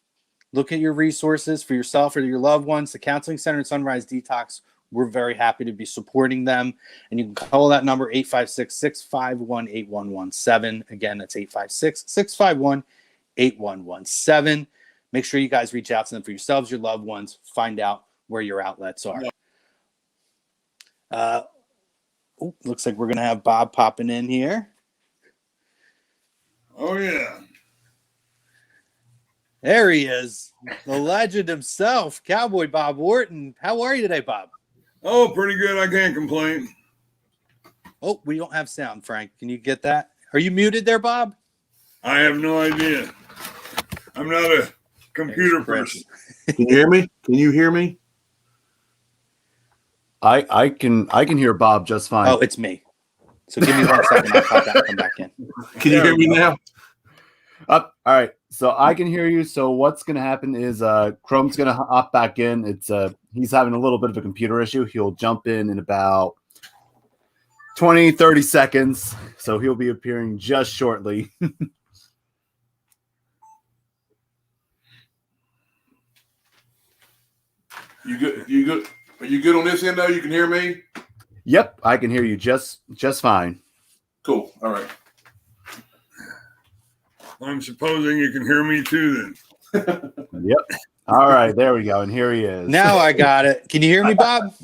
look at your resources for yourself or your loved ones. The Counseling Center and Sunrise Detox, we're very happy to be supporting them. And you can call that number 856-651-8117. Again, that's 856-651-8117. Make sure you guys reach out to them for yourselves, your loved ones, find out where your outlets are. Looks like we're going to have Bob popping in here. Oh, yeah. There he is. The legend himself, Cowboy Bob Orton. How are you today, Bob? Oh, pretty good. I can't complain. Oh, we don't have sound, Frank. Can you get that? Are you muted there, Bob? I have no idea. I'm not a computer person. Can you hear me? Can you hear me? I can hear Bob just fine. Oh, it's me. So give me 1 second. I'll pop out and come back in. Can you hear me now? All right. So I can hear you. So what's going to happen is Chrome's going to hop back in. It's he's having a little bit of a computer issue. He'll jump in about 20, 30 seconds. So he'll be appearing just shortly. You good? You good? Are you good on this end, though? You can hear me? Yep, I can hear you just fine. Cool. All right. I'm supposing you can hear me too then. Yep. All right, there we go. And here he is. Now I got it. Can you hear me, Bob?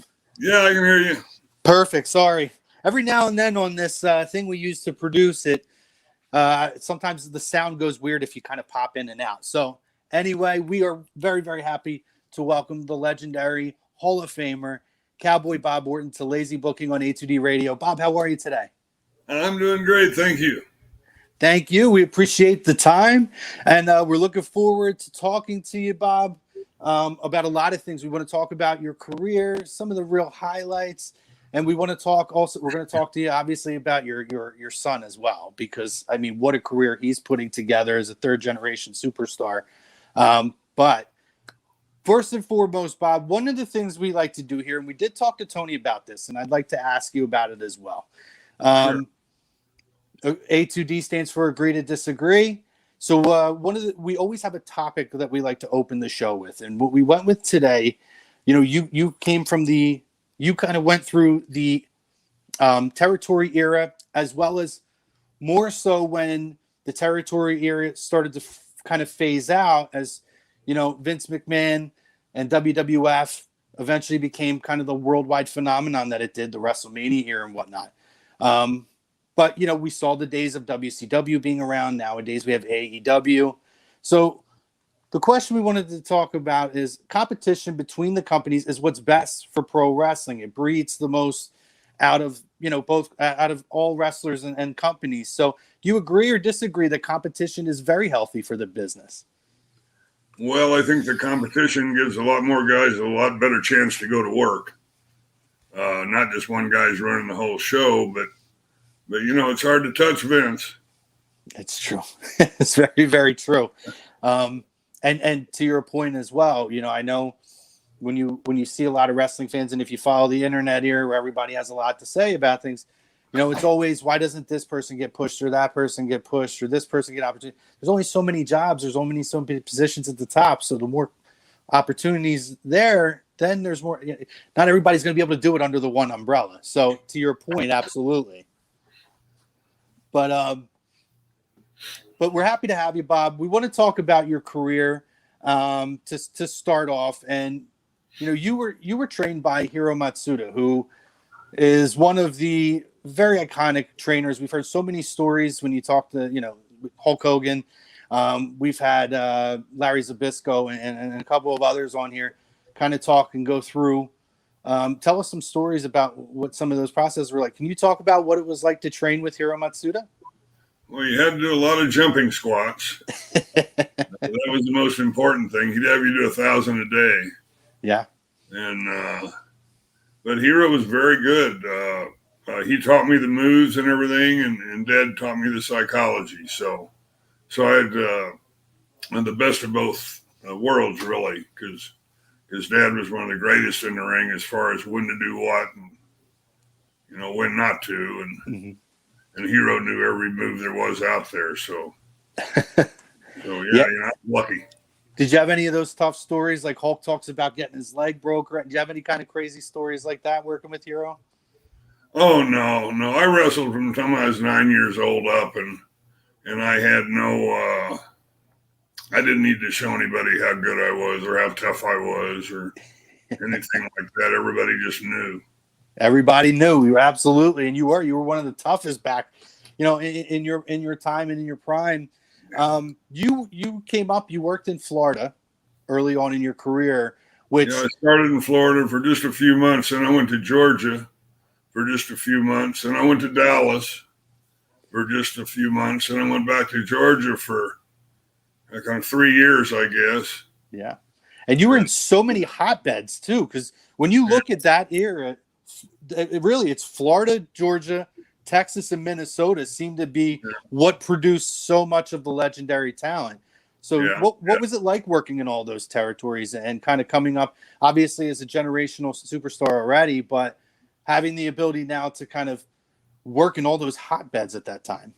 Yeah, I can hear you. Perfect. Sorry. Every now and then on this thing we use to produce it, sometimes the sound goes weird if you kind of pop in and out. So anyway, we are very, very happy to welcome the legendary Hall of Famer, Cowboy Bob Orton, to Lazy Booking on A2D Radio. Bob, how are you today? I'm doing great. Thank you. Thank you. We appreciate the time. And we're looking forward to talking to you, Bob, about a lot of things. We want to talk about your career, some of the real highlights. And we want to talk also, we're going to talk to you obviously about your son as well, because I mean, what a career he's putting together as a third generation superstar. But first and foremost, Bob, one of the things we like to do here, and we did talk to Tony about this, and I'd like to ask you about it as well. Sure. A2D stands for agree to disagree. So we always have a topic that we like to open the show with. And what we went with today, you came from you kind of went through the territory era, as well as more so when the territory era started to kind of phase out, as Vince McMahon and WWF eventually became kind of the worldwide phenomenon that it did, the WrestleMania era and whatnot. But we saw the days of WCW being around. Nowadays we have AEW. So the question we wanted to talk about is competition between the companies is what's best for pro wrestling. It breeds the most out of, both out of all wrestlers and companies. So do you agree or disagree that competition is very healthy for the business? Well, I think the competition gives a lot more guys a lot better chance to go to work. Not just one guy's running the whole show, but it's hard to touch Vince. It's true. It's very, very true. And to your point as well, I know when you see a lot of wrestling fans, and if you follow the internet here where everybody has a lot to say about things, it's always, why doesn't this person get pushed or that person get pushed or this person get opportunity? There's only so many jobs. There's only so many positions at the top. So the more opportunities there, then there's more. Not everybody's going to be able to do it under the one umbrella. So to your point, absolutely. But we're happy to have you, Bob. We want to talk about your career to start off. And, you were trained by Hiro Matsuda, who is one of the very iconic trainers. We've heard so many stories when you talk to, Hulk Hogan. We've had Larry Zbyszko and a couple of others on here kind of talk and go through. Tell us some stories about what some of those processes were like. Can you talk about what it was like to train with Hiro Matsuda? Well, you had to do a lot of jumping squats. That was the most important thing. He'd have you do 1,000 a day. Yeah. And but Hiro was very good. He taught me the moves and everything, and Dad taught me the psychology. So I had the best of both worlds, really, because Dad was one of the greatest in the ring as far as when to do what and when not to, and Hiro knew every move there was out there. So yeah, I'm lucky. Did you have any of those tough stories, like Hulk talks about getting his leg broke? Did you have any kind of crazy stories like that working with Hiro? Oh no! I wrestled from the time I was 9 years old up, and I had no. I didn't need to show anybody how good I was or how tough I was or anything like that. Everybody just knew. Everybody knew. You were absolutely, and you were one of the toughest back, in your time and in your prime. You came up. You worked in Florida early on in your career. Which I started in Florida for just a few months, and I went to Georgia for just a few months, and I went to Dallas for just a few months, and I went back to Georgia for 3 years, I guess. Yeah. And you were in so many hotbeds too, because when you look at that era, it's Florida, Georgia, Texas, and Minnesota seem to be what produced so much of the legendary talent. So what was it like working in all those territories and kind of coming up, obviously, as a generational superstar already, but having the ability now to kind of work in all those hotbeds at that time?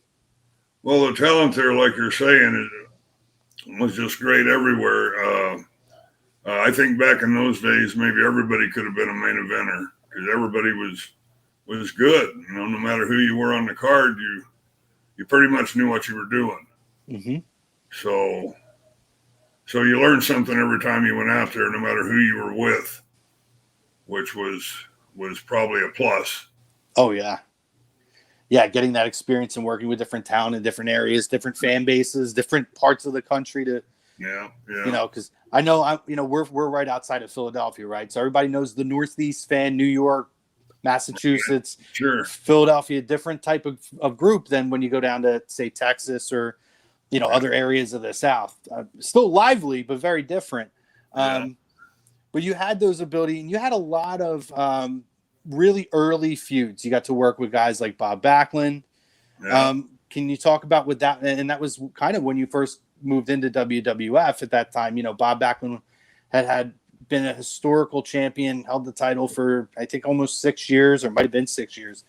Well, the talent there, like you're saying, was just great everywhere. I think back in those days, maybe everybody could have been a main eventer because everybody was good. You know, no matter who you were on the card, you pretty much knew what you were doing. Mm-hmm. So you learned something every time you went out there, no matter who you were with, which was probably a plus. Oh yeah. Yeah, getting that experience and working with different talent in different areas, different fan bases, different parts of the country to you know, because I know we're right outside of Philadelphia, right? So everybody knows the Northeast fan, New York, Massachusetts, Sure. Philadelphia, different type of group than when you go down to say Texas or other areas of the South. Still lively, but very different. But you had those ability, and you had a lot of really early feuds. You got to work with guys like Bob Backlund. Yeah. Can you talk about with that? And that was kind of when you first moved into WWF at that time. Bob Backlund had been a historical champion, held the title for I think almost 6 years, or might have been 6 years.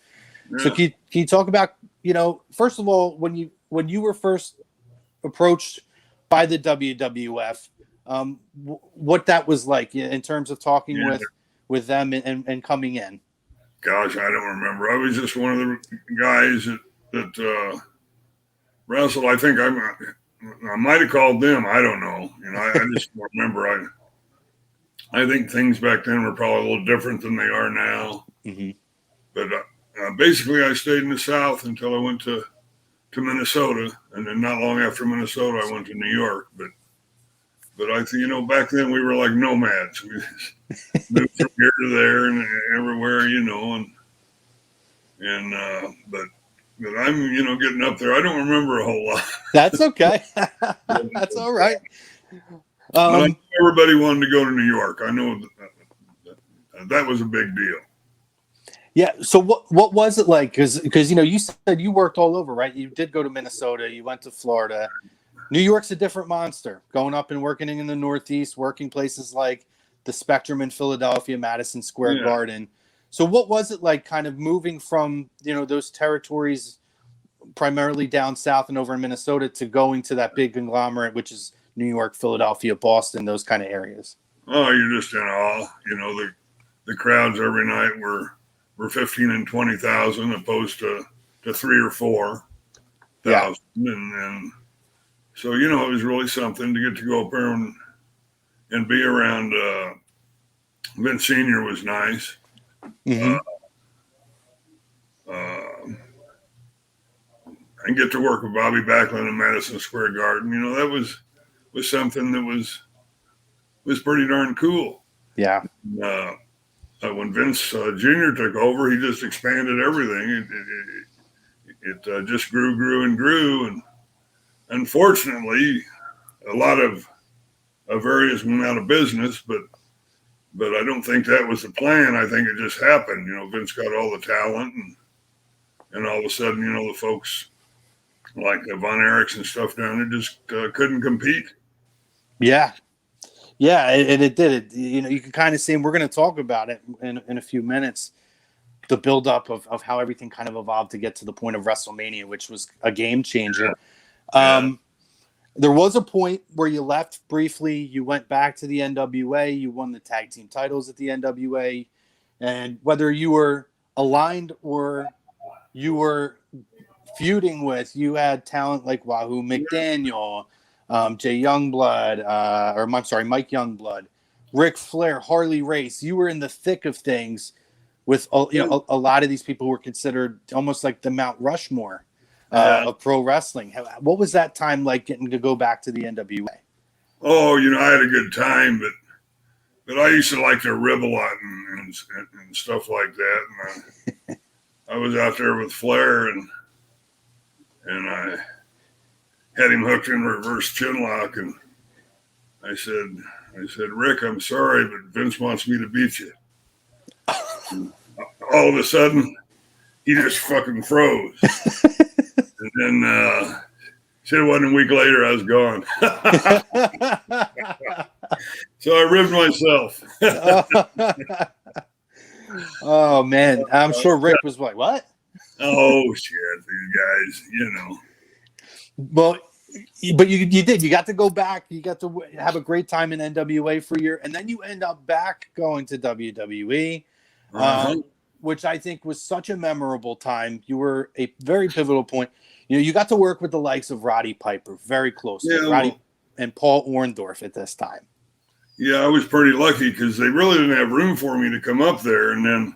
Yeah. So can you talk about first of all when you were first approached by the WWF, what that was like in terms of talking with them and coming in? Gosh, I don't remember. I was just one of the guys that wrestled. I think I might have called them. I don't know. I just don't remember. I think things back then were probably a little different than they are now. Mm-hmm. But basically, I stayed in the South until I went to Minnesota, and then not long after Minnesota, I went to New York. But I think back then we were like nomads. We moved from here to there and everywhere, but I'm getting up there. I don't remember a whole lot. That's okay. That's all right. Everybody wanted to go to New York. I know that was a big deal. Yeah. So what was it like? Because you said you worked all over, right? You did go to Minnesota. You went to Florida. New York's a different monster. Going up and working in the Northeast, working places like the Spectrum in Philadelphia, Madison Square Garden. So what was it like, kind of moving from those territories, primarily down south and over in Minnesota, to going to that big conglomerate, which is New York, Philadelphia, Boston, those kind of areas? Oh, you're just in awe. The crowds every night were 15 and 20,000 opposed to 3 or 4,000. Yeah. And so, it was really something to get to go up there and be around. Vince Sr. was nice. Mm-hmm. And get to work with Bobby Backlund in Madison Square Garden. That was something that was pretty darn cool. Yeah. When Vince Jr. took over, he just expanded everything. It just grew and grew. And unfortunately, a lot of areas went out of business, but I don't think that was the plan. I think it just happened. Vince got all the talent, and all of a sudden, the folks like Von Erichs and stuff down there just couldn't compete. Yeah. Yeah, and it did. You can kind of see, and we're going to talk about it in a few minutes, the buildup of how everything kind of evolved to get to the point of WrestleMania, which was a game changer. Yeah. There was a point where you left briefly. You went back to the NWA. You won the tag team titles at the NWA. And whether you were aligned or you were feuding with, you had talent like Wahoo McDaniel, Mike Youngblood, Ric Flair, Harley Race. You were in the thick of things with a lot of these people who were considered almost like the Mount Rushmore of pro wrestling. What was that time like, getting to go back to the NWA? Oh, I had a good time, but I used to like to rib a lot and stuff like that. And I was out there with Flair, and I had him hooked in reverse chinlock, and I said, Rick, I'm sorry, but Vince wants me to beat you. All of a sudden, he just fucking froze. And then said it wasn't a week later, I was gone. So I ribbed myself. Oh, man. I'm sure Rick was like, what? Oh, shit, these guys, Well, But you did. You got to go back. You got to have a great time in NWA for a year, and then you end up back going to WWE, which I think was such a memorable time. You were a very pivotal point. You got to work with the likes of Roddy Piper very closely, Roddy and Paul Orndorff at this time. Yeah, I was pretty lucky because they really didn't have room for me to come up there, and then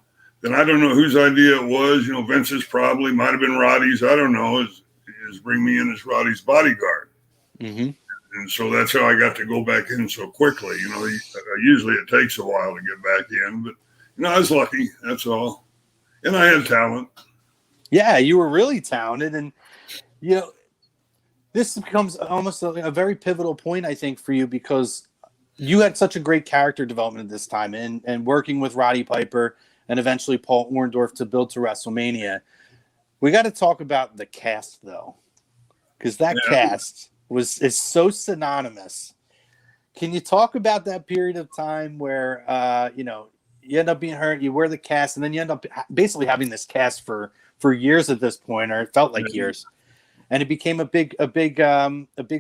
I don't know whose idea it was. Vince's probably, might have been Roddy's. I don't know. Is bring me in as Roddy's bodyguard. Mm-hmm. And so that's how I got to go back in so quickly. Usually it takes a while to get back in, but I was lucky. That's all. And I had talent. Yeah, you were really talented, and this becomes almost a very pivotal point, I think, for you, because you had such a great character development at this time, and working with Roddy Piper and eventually Paul Orndorff to build to WrestleMania. We got to talk about the cast, though, because that cast is so synonymous. Can you talk about that period of time where you end up being hurt, you wear the cast, and then you end up basically having this cast for years at this point, or it felt like years, and it became a big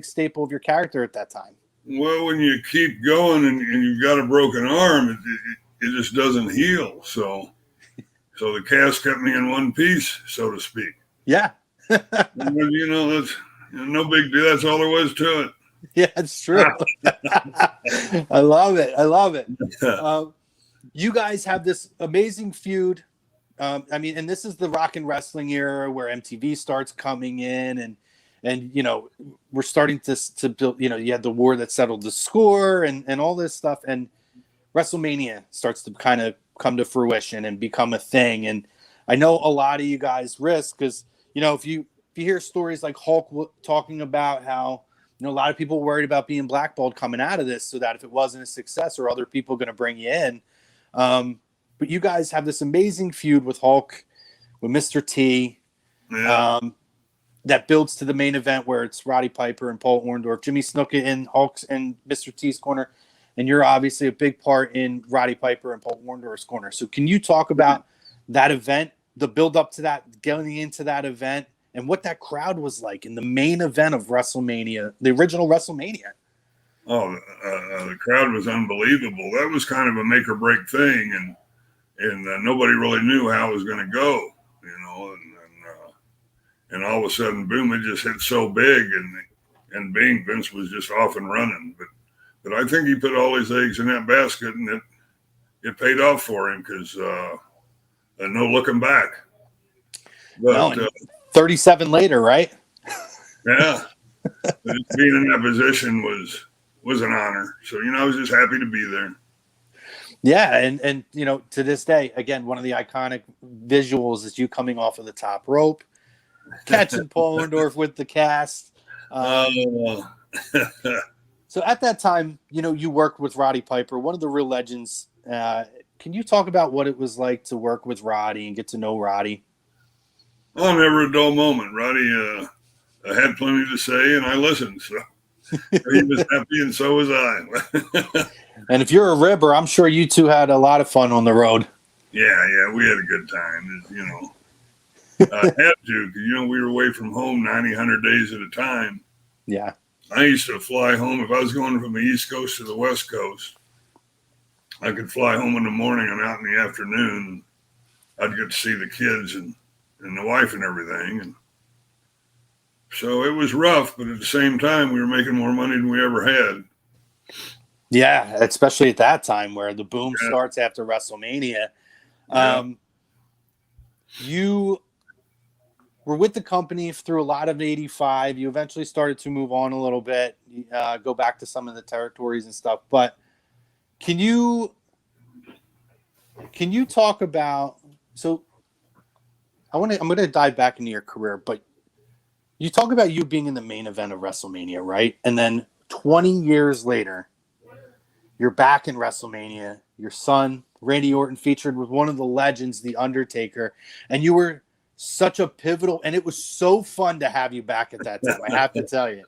staple of your character at that time. Well, when you keep going and you've got a broken arm, it just doesn't heal. So the cast kept me in one piece, so to speak. Yeah. That's no big deal. That's all there was to it. Yeah, it's true. I love it. You guys have this amazing feud. And this is the rock and wrestling era where MTV starts coming in, and we're starting to build. You had the war that settled the score, and all this stuff, and WrestleMania starts to kind of come to fruition and become a thing. And I know a lot of you guys risk, because if you hear stories like Hulk talking about how a lot of people worried about being blackballed coming out of this, so that if it wasn't a success, or other people going to bring you in. But you guys have this amazing feud with Hulk, with Mr. T, that builds to the main event where it's Roddy Piper and Paul Orndorff, Jimmy Snuka in Hulk's and Mr. T's corner. And you're obviously a big part in Roddy Piper and Paul Orndorff's corner. So can you talk about that event, the build up to that, going into that event, and what that crowd was like in the main event of WrestleMania, the original WrestleMania? Oh, the crowd was unbelievable. That was kind of a make or break thing, and nobody really knew how it was going to go, and all of a sudden, boom! It just hit so big, and being Vince was just off and running. But I think he put all his eggs in that basket, and it paid off for him, because no looking back. But 37 later, right? Yeah, just being in that position was an honor. So I was just happy to be there. Yeah, and to this day, again, one of the iconic visuals is you coming off of the top rope, catching Paul Orndorff with the cast. So at that time, you worked with Roddy Piper, one of the real legends. Can you talk about what it was like to work with Roddy and get to know Roddy? Oh, never a dull moment. Roddy had plenty to say, and I listened. So he was happy, and so was I. And if you're a ribber, I'm sure you two had a lot of fun on the road. Yeah, we had a good time. I had to, because we were away from home 90, 100 days at a time. Yeah. I used to fly home. If I was going from the East Coast to the West Coast, I could fly home in the morning and out in the afternoon. I'd get to see the kids and the wife and everything. And so it was rough, but at the same time, we were making more money than we ever had. Yeah, especially at that time where the boom starts after WrestleMania. You were with the company through a lot of '85. You eventually started to move on a little bit, go back to some of the territories and stuff. But can you talk about? So I'm going to dive back into your career, but you talk about you being in the main event of WrestleMania, right? And then 20 years later, you're back in WrestleMania. Your son, Randy Orton, featured with one of the legends, The Undertaker, and you were such a pivotal, and it was so fun to have you back at that time. I have to tell you.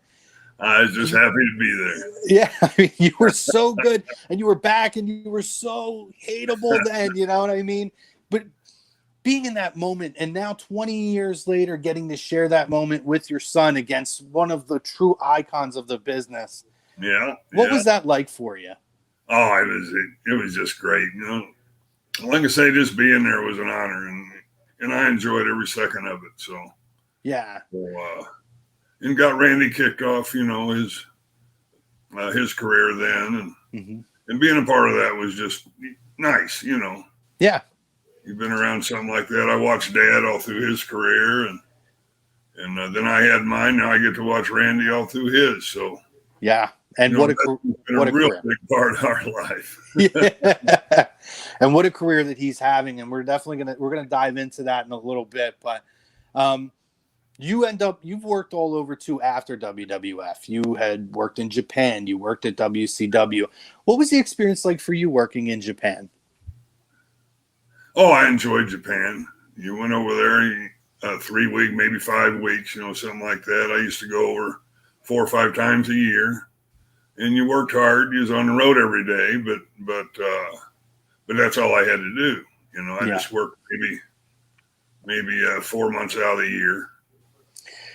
I was just happy to be there. Yeah, I mean, you were so good, and you were back, and you were so hateable then, you know what I mean? But being in that moment, and now 20 years later, getting to share that moment with your son against one of the true icons of the business. Yeah. What was that like for you? Oh, it was just great. You know, like I say, just being there was an honor, and I enjoyed every second of it. So yeah. And got Randy kicked off, you know, his career then, and being a part of that was just nice, you know. Yeah. You've been around something like that. I watched Dad all through his career, and then I had mine. Now I get to watch Randy all through his. So yeah, and what a real career. big part of our life. Yeah. And what a career that he's having, and we're gonna dive into that in a little bit. But you've worked all over too after WWF. You had worked in Japan. You worked at WCW. What was the experience like for you working in Japan? Oh, I enjoyed Japan. You went over there 3 weeks, maybe 5 weeks, you know, something like that. I used to go over 4 or 5 times a year, and you worked hard. You was on the road every day, but that's all I had to do. You know, I just worked maybe 4 months out of the year,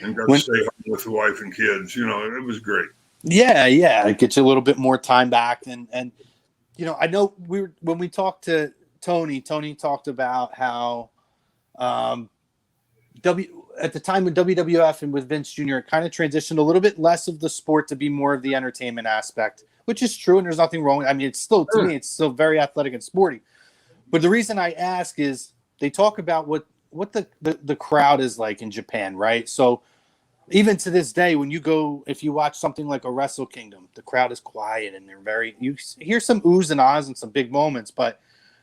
and got to stay home with the wife and kids. You know, it was great. Yeah, it gets you a little bit more time back, and you know, I know when we talked to Tony talked about how at the time with WWF and with Vince Jr., it kind of transitioned a little bit less of the sport to be more of the entertainment aspect, which is true, and there's nothing wrong. I mean, it's still, to me, it's still very athletic and sporty. But the reason I ask is they talk about what the crowd is like in Japan, right? So even to this day, when you go, if you watch something like a Wrestle Kingdom, the crowd is quiet and you hear some oohs and ahs and some big moments, but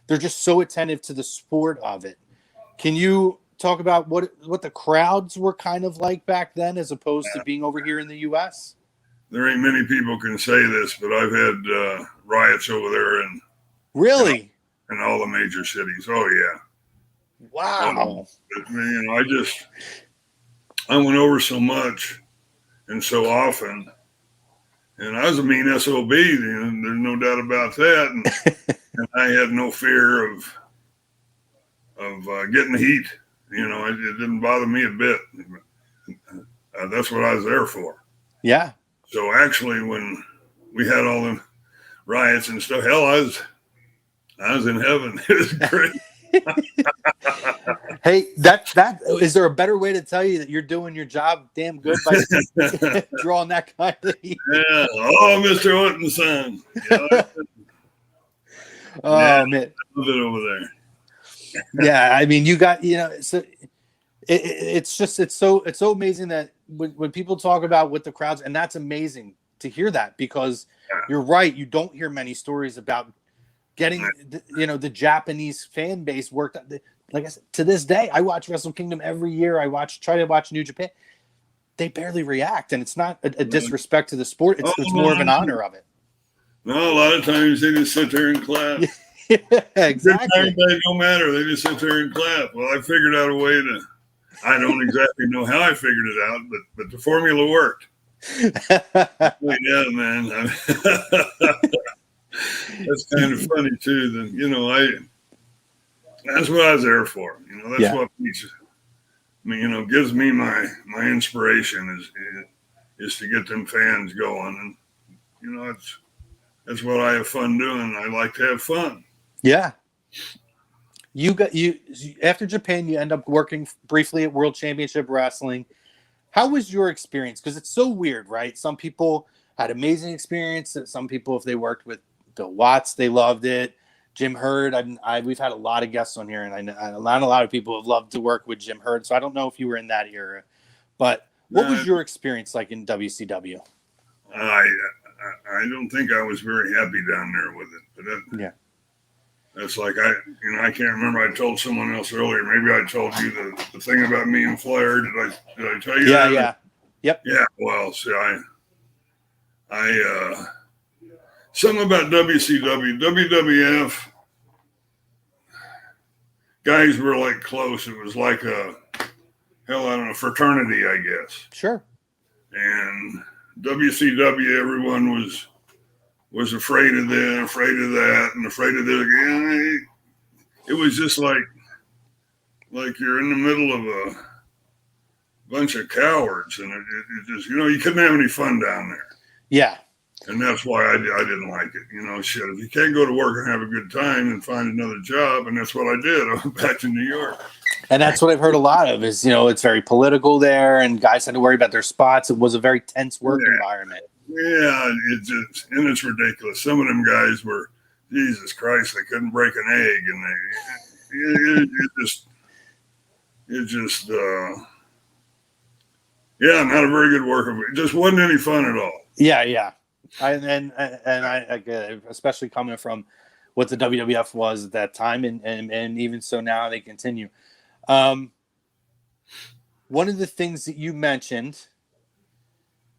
they're just so attentive to the sport of it. Can you talk about what the crowds were kind of like back then as opposed to being over here in the U.S.? There ain't many people can say this, but I've had riots over there and really in all the major cities. Oh yeah. Wow. You know, I went over so much and so often, and I was a mean SOB. You know, there's no doubt about that. And I had no fear of getting heat. You know, it didn't bother me a bit. That's what I was there for. Yeah. So actually, when we had all the riots and stuff, hell, I was in heaven. It was great. Hey, that is there a better way to tell you that you're doing your job damn good by drawing that kind of heat? Yeah. Oh, Mr. Orton's son. Oh man, a little bit over there. Yeah, I mean, you got, you know, so it's so amazing that when people talk about what the crowds, and that's amazing to hear that, because you're right, you don't hear many stories about getting the Japanese fan base worked. Like I said, to this day, I watch Wrestle Kingdom every year. Try to watch New Japan. They barely react, and it's not a disrespect to the sport. It's more of an honor of it. No, a lot of times they just sit there and clap. Yeah, exactly. It don't matter. They just sit there and clap. Well, I figured out a way to. I don't exactly know how I figured it out, but the formula worked. Yeah, man. That's kind of funny too. That, you know, that's what I was there for. You know, that's what makes, I mean, you know, gives me my inspiration is to get them fans going, and you know, that's what I have fun doing. I like to have fun. Yeah. You after Japan, you end up working briefly at World Championship Wrestling. How was your experience? Because it's so weird, right? Some people had amazing experience. Some people, if they worked with Bill Watts, they loved it. Jim Herd, we've had a lot of guests on here, and a lot of people have loved to work with Jim Herd. So I don't know if you were in that era, but what was your experience like in WCW? I don't think I was very happy down there with it, but that's like I can't remember. I told someone else earlier. Maybe I told you the thing about me and Flair. Did I tell you that? Yeah. Yep. Yeah. Well, see, something about WCW, WWF. Guys were like close. It was like a fraternity, I guess. Sure. And WCW, everyone was afraid of this, afraid of that, and afraid of this again. It was just like like you're in the middle of a bunch of cowards, and it just, you couldn't have any fun down there. Yeah. And that's why I didn't like it. Shit, if you can't go to work and have a good time, and find another job. And that's what I did. I went back to New York. And that's what I've heard a lot of is, it's very political there, and guys had to worry about their spots. It was a very tense work environment. Yeah, it's ridiculous. Some of them guys were, Jesus Christ, they couldn't break an egg, and not a very good work. It just wasn't any fun at all. Yeah. I especially coming from what the WWF was at that time, and even so now they continue. One of the things that you mentioned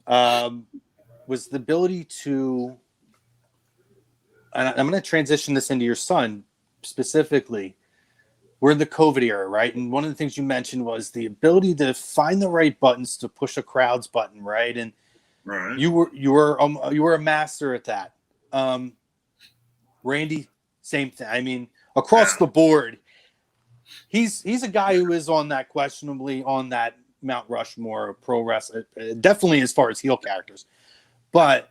was the ability to, and I'm going to transition this into your son specifically. We're in the COVID era, right? And one of the things you mentioned was the ability to find the right buttons to push a crowd's button, right? And right. You were a master at that. Randy, same thing. I mean, across the board, he's a guy who is questionably on that Mount Rushmore of pro wrestling, definitely as far as heel characters. But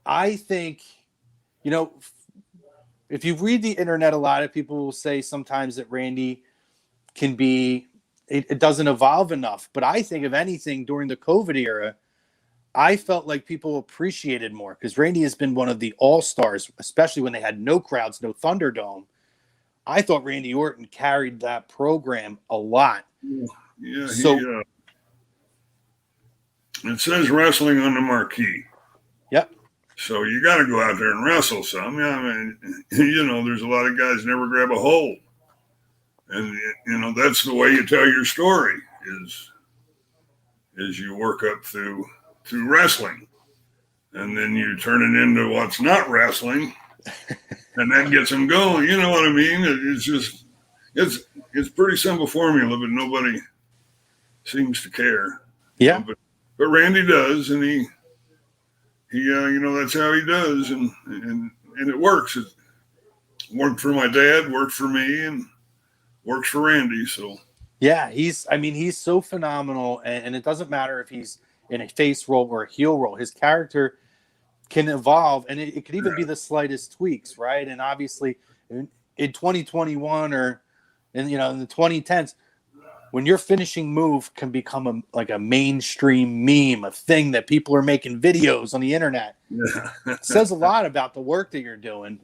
I think, if you read the internet, a lot of people will say sometimes that Randy can be, it doesn't evolve enough. But I think, if anything, during the COVID era, I felt like people appreciated more, because Randy has been one of the all-stars, especially when they had no crowds, no Thunderdome. I thought Randy Orton carried that program a lot. Yeah, it says wrestling on the marquee. Yep. So you got to go out there and wrestle some. I mean, there's a lot of guys never grab a hold. And, that's the way you tell your story is you work up through wrestling, and then you turn it into what's not wrestling, and that gets them going. You know what I mean? It's pretty simple formula, but nobody seems to care. Yeah. But Randy does, and he that's how he does, and it works. It worked for my dad, worked for me, and works for Randy. So yeah, he's so phenomenal, and it doesn't matter if he's in a face role or a heel role. His character can evolve, and it could even be the slightest tweaks, right? And obviously, in 2021 or in the 2010s, when your finishing move can become a mainstream meme, a thing that people are making videos on the internet, it says a lot about the work that you're doing.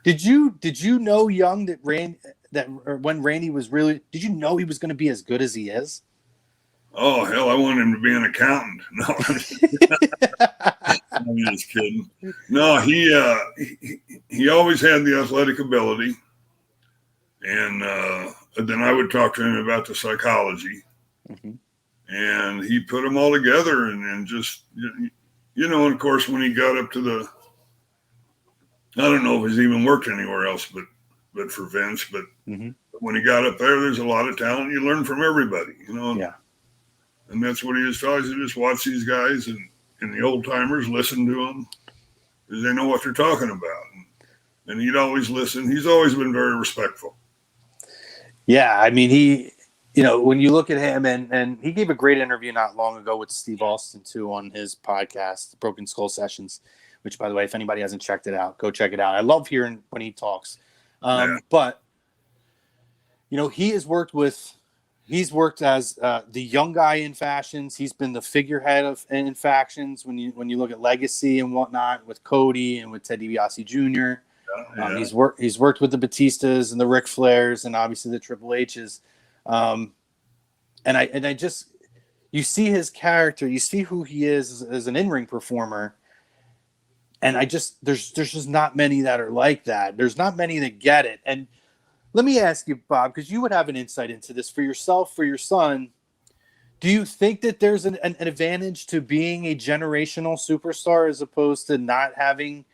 Did you know young that when Randy was really? Did you know he was going to be as good as he is? Oh, hell, I wanted him to be an accountant. No, I'm just kidding. No, he always had the athletic ability. And then I would talk to him about the psychology. Mm-hmm. And he put them all together and just, and of course, when he got up to I don't know if he's even worked anywhere else but for Vince. But mm-hmm. when he got up there, there's a lot of talent. You learn from everybody, Yeah. And that's what he was taught. To just watch these guys and the old timers, listen to them, because they know what they're talking about. And he'd always listen. He's always been very respectful. Yeah, I mean, he, when you look at him, and he gave a great interview not long ago with Steve Austin too on his podcast, Broken Skull Sessions, which, by the way, if anybody hasn't checked it out, go check it out. I love hearing when he talks. But he's worked as the young guy in Fashions. He's been the figurehead in Factions when you look at Legacy and whatnot with Cody and with Ted DiBiase Jr. Yeah. He's worked with the Batistas and the Ric Flairs and obviously the Triple H's. And I just, you see his character, you see who he is as an in-ring performer. And there's just not many that are like that. There's not many that get it. And let me ask you, Bob, because you would have an insight into this for yourself, for your son. Do you think that there's an advantage to being a generational superstar as opposed to not having,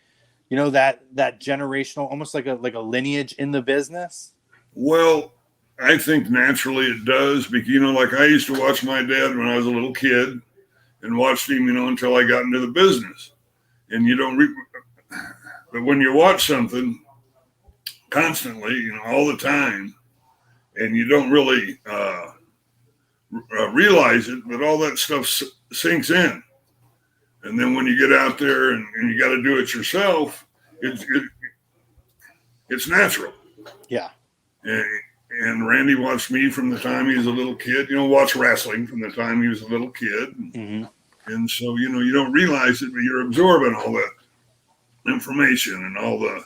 that generational, almost like a lineage in the business? Well, I think naturally it does, because, like I used to watch my dad when I was a little kid and watched him, until I got into the business. And you don't, but when you watch something constantly, all the time, and you don't really realize it, but all that stuff sinks in. And then when you get out there and you got to do it yourself, it's natural. Yeah. And Randy watched me from the time he was a little kid, watched wrestling from the time he was a little kid. Mm-hmm. And so, you don't realize it, but you're absorbing all that information and all the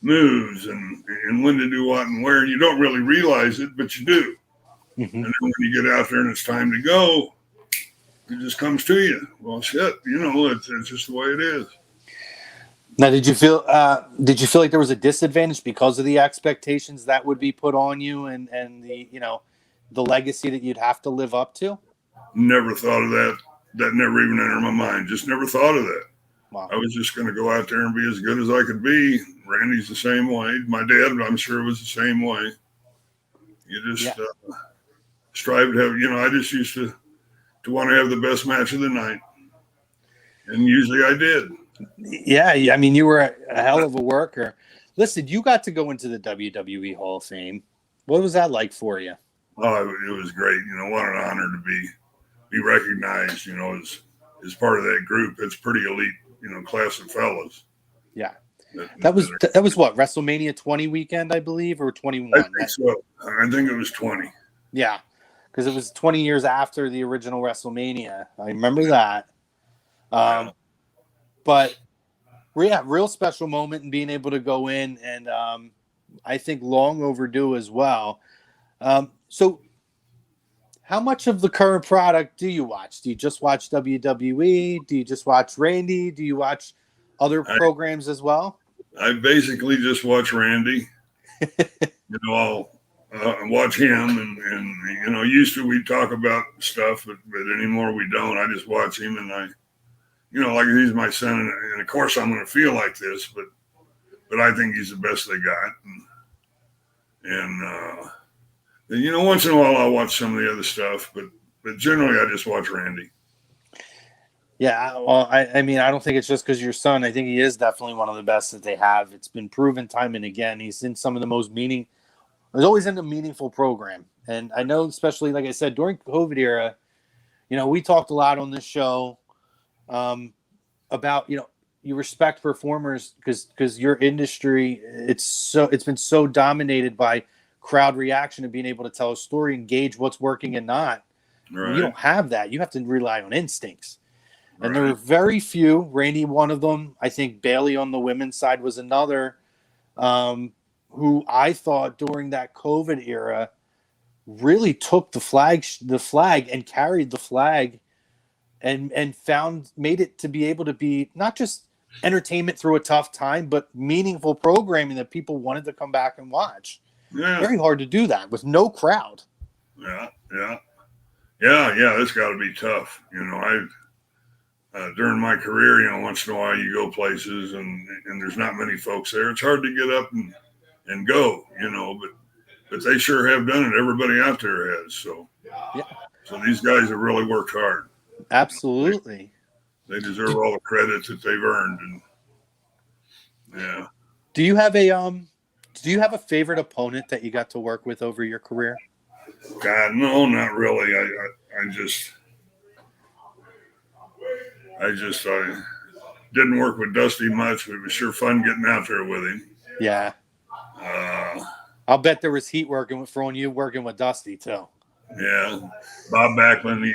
moves and when to do what and where. And you don't really realize it, but you do. Mm-hmm. And then when you get out there and it's time to go, it just comes to you. Well, shit, it's just the way it is. Now, did you feel like there was a disadvantage because of the expectations that would be put on you and the the legacy that you'd have to live up to? Never thought of that. That never even entered my mind. Just never thought of that. Wow. I was just going to go out there and be as good as I could be. Randy's the same way. My dad, I'm sure, was the same way. You just strive to have. I just used to want to have the best match of the night, and usually I did. Yeah, I mean, you were a hell of a worker. Listen, you got to go into the WWE Hall of Fame. What was that like for you? Oh, it was great. What an honor to be recognized. As part of that group. It's pretty elite. Class of fellas. Yeah, that was what, WrestleMania 20 weekend, I believe, or 21. I think so. I think it was 20. Yeah, because it was 20 years after the original WrestleMania. I remember that. But real special moment in being able to go in, and I think long overdue as well. So how much of the current product do you watch? Do you just watch WWE? Do you just watch Randy? Do you watch other programs as well? I basically just watch Randy. I'll watch him, and used to we'd talk about stuff, but anymore we don't. I just watch him, and I. Like he's my son, and of course I'm going to feel like this, but I think he's the best they got. And once in a while I'll watch some of the other stuff, but generally I just watch Randy. Yeah, well, I mean, I don't think it's just because your son. I think he is definitely one of the best that they have. It's been proven time and again. He's in some of the most He's always in a meaningful program. And I know, especially, like I said, during COVID era, we talked a lot on this show about you respect performers because your industry it's been so dominated by crowd reaction and being able to tell a story, engage what's working and not. Right. You don't have that. You have to rely on instincts. And there are very few. Randy, one of them. I think Bailey on the women's side was another. Who I thought during that COVID era really took the flag and carried the flag. And made it to be able to be not just entertainment through a tough time, but meaningful programming that people wanted to come back and watch. Yeah. Very hard to do that with no crowd. Yeah. It's got to be tough. During my career, once in a while you go places and there's not many folks there. It's hard to get up and go, but they sure have done it. Everybody out there has. So these guys have really worked hard. Absolutely. They deserve all the credit that they've earned. And yeah. Do you have a favorite opponent that you got to work with over your career? God, no, not really. I didn't work with Dusty much, but it was sure fun getting out there with him. Yeah. I'll bet there was heat working with Dusty too. Yeah. Bob Backlund, he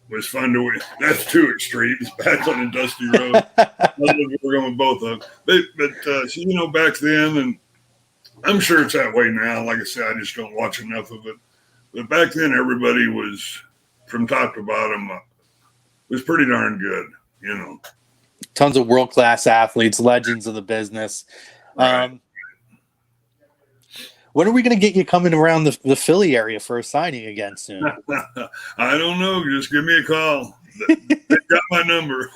was fun to win. That's two extremes, Backlund and Dusty Rhodes. We're going with both of them. But back then, and I'm sure it's that way now. Like I said, I just don't watch enough of it. But back then, everybody was, from top to bottom, was pretty darn good, Tons of world-class athletes, legends of the business. Right. When are we going to get you coming around the Philly area for a signing again soon? I don't know. Just give me a call. They've got my number.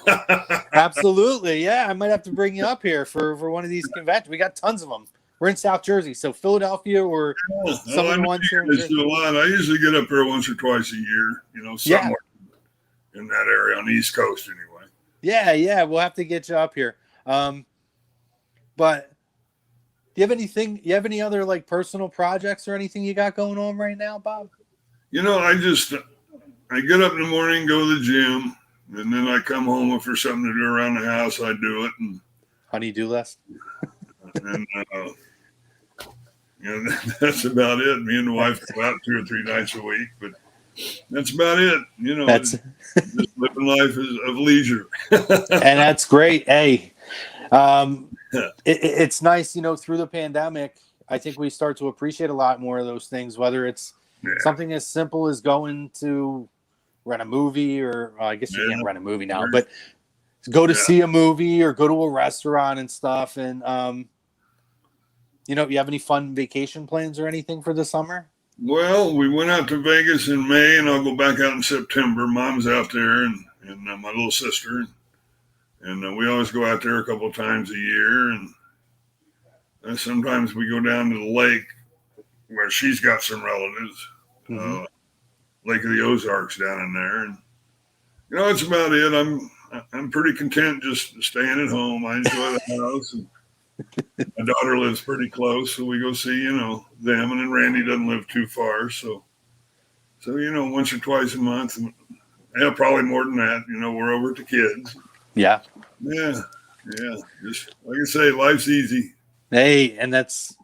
Absolutely. Yeah, I might have to bring you up here for one of these conventions. We got tons of them. We're in South Jersey, so Philadelphia or someone wants to. Do a lot. I usually get up there once or twice a year, somewhere in that area on the East Coast anyway. Yeah, we'll have to get you up here. But you have anything? You have any other like personal projects or anything you got going on right now, Bob? You know, I get up in the morning, go to the gym, and then I come home. If there's something to do around the house, I do it. And Honey-do list. and you know, that's about it. Me and the wife go out 2 or 3 nights a week, but that's about it. You know, That's just living life of leisure. and that's great. Hey, it's nice, you know, through the pandemic, I think we start to appreciate a lot more of those things, whether it's something as simple as going to rent a movie, or I guess you can't rent a movie now, but go to see a movie or go to a restaurant and stuff. And, you know, you have any fun vacation plans or anything for the summer? Well, we went out to Vegas in May, and I'll go back out in September. Mom's out there, and my little sister. And we always go out there a couple of times a year. And sometimes we go down to the lake where she's got some relatives, Lake of the Ozarks down in there. And, you know, that's about it. I'm pretty content just staying at home. I enjoy the house. And my daughter lives pretty close, so we go see, you know, them. And then Randy doesn't live too far. So, you know, once or twice a month. Yeah, probably more than that. You know, we're over at the kids. Yeah. Yeah. Just like I say, life's easy. Hey, and that's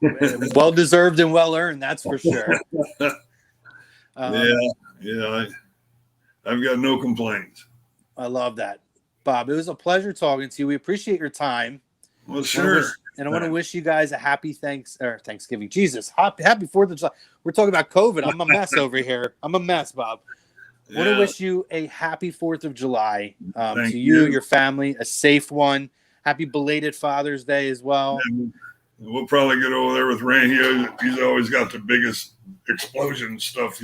well deserved and well earned. That's for sure. I've got no complaints. I love that, Bob. It was a pleasure talking to you. We appreciate your time. Well, sure. I want to wish you guys a happy Thanksgiving. Jesus, happy 4th of July. We're talking about COVID. I'm a mess over here. I'm a mess, Bob. I want to wish you a happy 4th of July to you, your family, a safe one. Happy belated Father's Day as well. And we'll probably get over there with Randy. He's always got the biggest explosion stuff.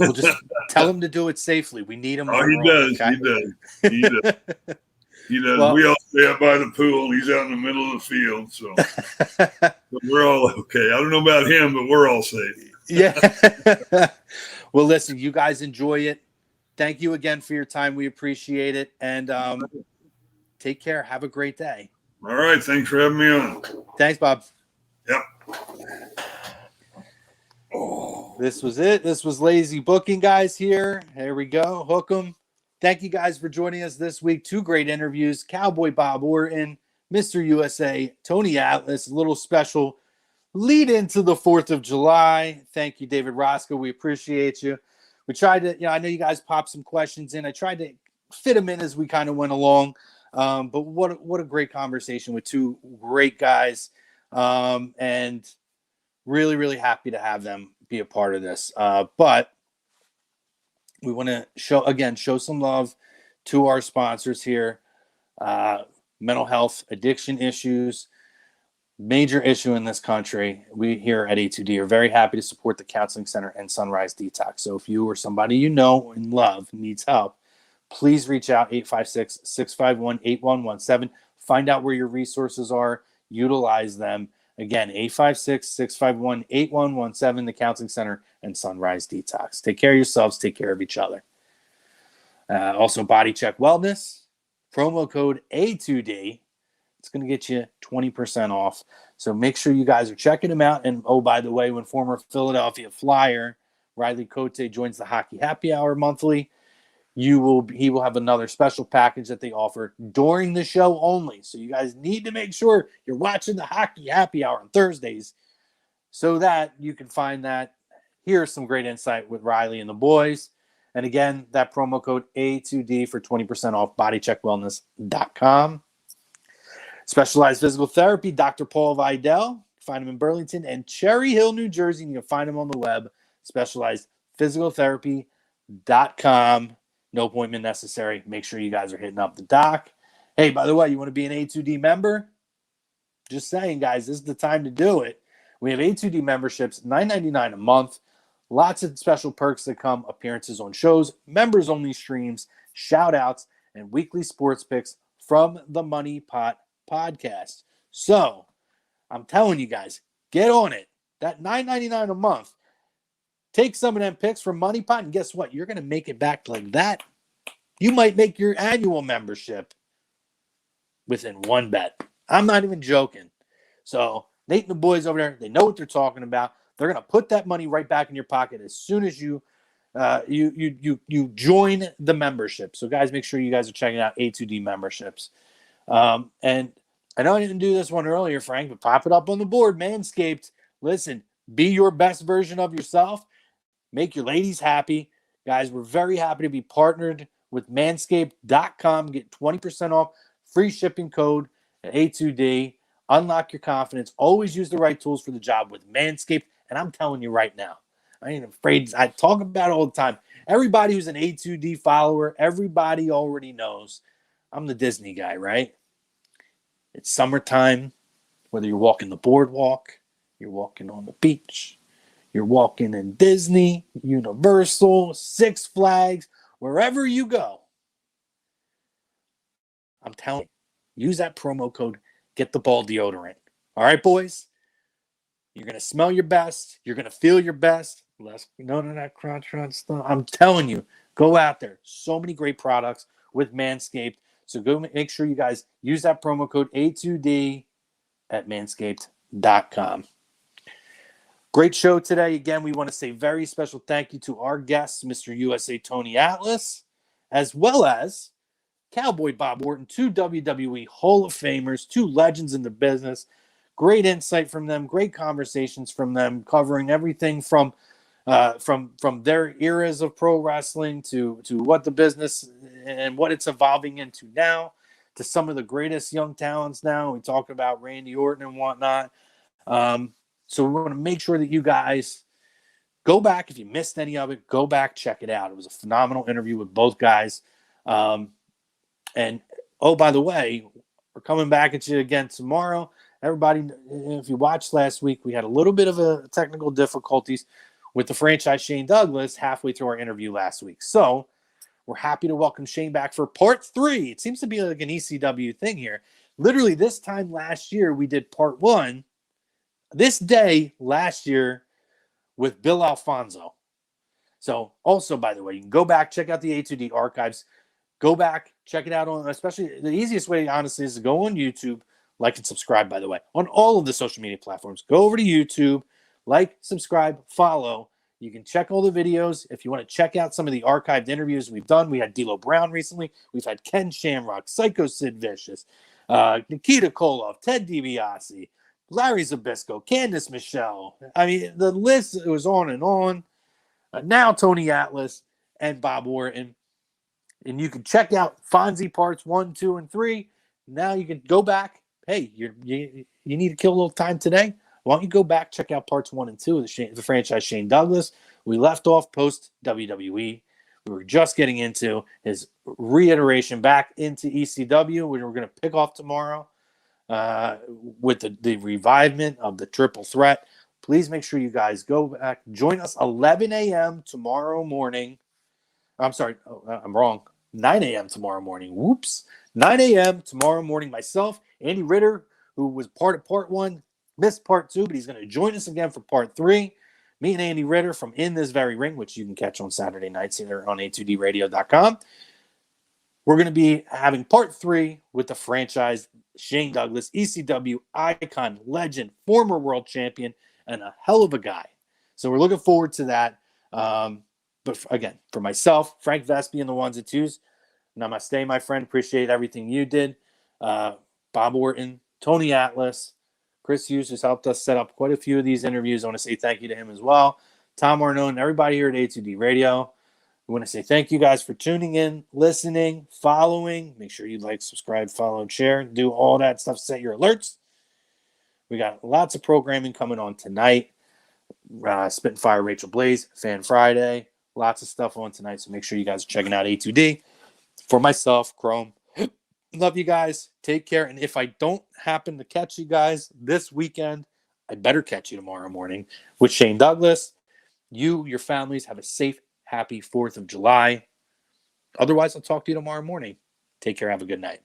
We'll just tell him to do it safely. We need him. Oh, he does. Okay? He does. He does. Well, we all stay up by the pool, and he's out in the middle of the field. So but we're all okay. I don't know about him, but we're all safe. Yeah. Well, listen, you guys enjoy it. Thank you again for your time. We appreciate it. And take care. Have a great day. All right. Thanks for having me on. Thanks, Bob. Yep. This was it. This was Lazy Booking, guys, here. Here we go. Hook 'em. Thank you guys for joining us this week. 2 great interviews. Cowboy Bob Orton, Mr. USA, Tony Atlas, a little special lead into the 4th of July. Thank you, David Roscoe. We appreciate you. We tried to, I know you guys popped some questions in. I tried to fit them in as we kind of went along. But what a great conversation with 2 great guys. And really, really happy to have them be a part of this. But we want to show some love to our sponsors here. Mental health, addiction issues, major issue in this country. We here at A2D are very happy to support the Counseling Center and Sunrise Detox. So if you or somebody you know and love needs help, please reach out 856-651-8117. Find out where your resources are. Utilize them. Again, 856-651-8117, the Counseling Center and Sunrise Detox. Take care of yourselves. Take care of each other. Also, Body Check Wellness. Promo code A2D. It's going to get you 20% off. So make sure you guys are checking them out. And, oh, by the way, when former Philadelphia Flyer Riley Cote joins the Hockey Happy Hour monthly, he will have another special package that they offer during the show only. So you guys need to make sure you're watching the Hockey Happy Hour on Thursdays so that you can find that. Here's some great insight with Riley and the boys. And again, that promo code A2D for 20% off, bodycheckwellness.com. Specialized Physical Therapy, Dr. Paul Vidal. Find him in Burlington and Cherry Hill, New Jersey. And you can find him on the web, specializedphysicaltherapy.com. No appointment necessary. Make sure you guys are hitting up the doc. Hey, by the way, you want to be an A2D member? Just saying, guys, this is the time to do it. We have A2D memberships, $9.99 a month. Lots of special perks that come, appearances on shows, members-only streams, shout-outs, and weekly sports picks from the Money Pot podcast. So, I'm telling you guys, get on it. That $9.99 a month. Take some of them picks from Money Pot, and guess what? You're going to make it back like that. You might make your annual membership within one bet. I'm not even joking. So Nate and the boys over there, they know what they're talking about. They're going to put that money right back in your pocket as soon as you join the membership. So guys, make sure you guys are checking out A2D memberships. And I know I didn't do this one earlier, Frank, but pop it up on the board. Manscaped, listen, be your best version of yourself. Make your ladies happy. Guys, we're very happy to be partnered with manscaped.com. Get 20% off, free shipping code at A2D. Unlock your confidence. Always use the right tools for the job with Manscaped. And I'm telling you right now, I ain't afraid. I talk about it all the time. Everybody who's an A2D follower, everybody already knows I'm the Disney guy, right? It's summertime. Whether you're walking the boardwalk, you're walking on the beach, you're walking in Disney, Universal, Six Flags, wherever you go, I'm telling you, use that promo code, get the ball deodorant. All right, boys? You're going to smell your best. You're going to feel your best. None of that crotch stuff. I'm telling you, go out there. So many great products with Manscaped. So go make sure you guys use that promo code A2D at manscaped.com. Great show today. Again, we want to say very special thank you to our guests, Mr. USA Tony Atlas, as well as Cowboy Bob Orton, 2 WWE Hall of Famers, 2 legends in the business. Great insight from them, great conversations from them, covering everything from their eras of pro wrestling to what the business and what it's evolving into now, to some of the greatest young talents now. We talked about Randy Orton and whatnot. So we want to make sure that you guys go back. If you missed any of it, go back, check it out. It was a phenomenal interview with both guys. And, oh, by the way, we're coming back at you again tomorrow. Everybody, if you watched last week, we had a little bit of a technical difficulties with the franchise Shane Douglas halfway through our interview last week. So we're happy to welcome Shane back for part 3. It seems to be like an ECW thing here. Literally this time last year, we did part 1. This day last year with Bill Alfonso. So also, by the way, you can go back, check out the A2D archives. Go back, check it out on, especially the easiest way, honestly, is to go on YouTube, like and subscribe, by the way, on all of the social media platforms. Go over to YouTube, like, subscribe, follow. You can check all the videos. If you want to check out some of the archived interviews we've done, we had D'Lo Brown recently. We've had Ken Shamrock, Psycho Sid Vicious, Nikita Koloff, Ted DiBiase, Larry Zbyszko, Candice Michelle. I mean, the list, it was on and on. Now Tony Atlas and Bob Orton. And you can check out Fonzie parts 1, 2, and 3. Now you can go back. Hey, you need to kill a little time today? Why don't you go back, check out parts 1 and 2 of the franchise Shane Douglas. We left off post WWE. We were just getting into his reiteration back into ECW, which we're going to pick off tomorrow with the revivement of the Triple Threat. Please make sure you guys go back. Join us 11 a.m. tomorrow morning. I'm sorry. Oh, I'm wrong. 9 a.m. tomorrow morning. Whoops. 9 a.m. tomorrow morning. Myself, Andy Ritter, who was part of part 1, missed part 2, but he's going to join us again for part 3. Me and Andy Ritter from In This Very Ring, which you can catch on Saturday nights either on a2dradio.com. We're going to be having part 3 with the franchise Shane Douglas, ECW icon, legend, former world champion, and a hell of a guy. So we're looking forward to that. But again, for myself, Frank Vespi and the ones and twos, namaste, my friend. Appreciate everything you did. Bob Orton, Tony Atlas, Chris Hughes, who's helped us set up quite a few of these interviews. I want to say thank you to him as well. Tom Arnone, and everybody here at A2D Radio. We want to say thank you guys for tuning in, listening, following. Make sure you like, subscribe, follow, and share. Do all that stuff. Set your alerts. We got lots of programming coming on tonight. Spit and Fire, Rachel Blaze, Fan Friday. Lots of stuff on tonight, so make sure you guys are checking out A2D. For myself, Chrome, love you guys. Take care. And if I don't happen to catch you guys this weekend, I better catch you tomorrow morning with Shane Douglas. You, your families, have a safe, happy 4th of July. Otherwise, I'll talk to you tomorrow morning. Take care. Have a good night.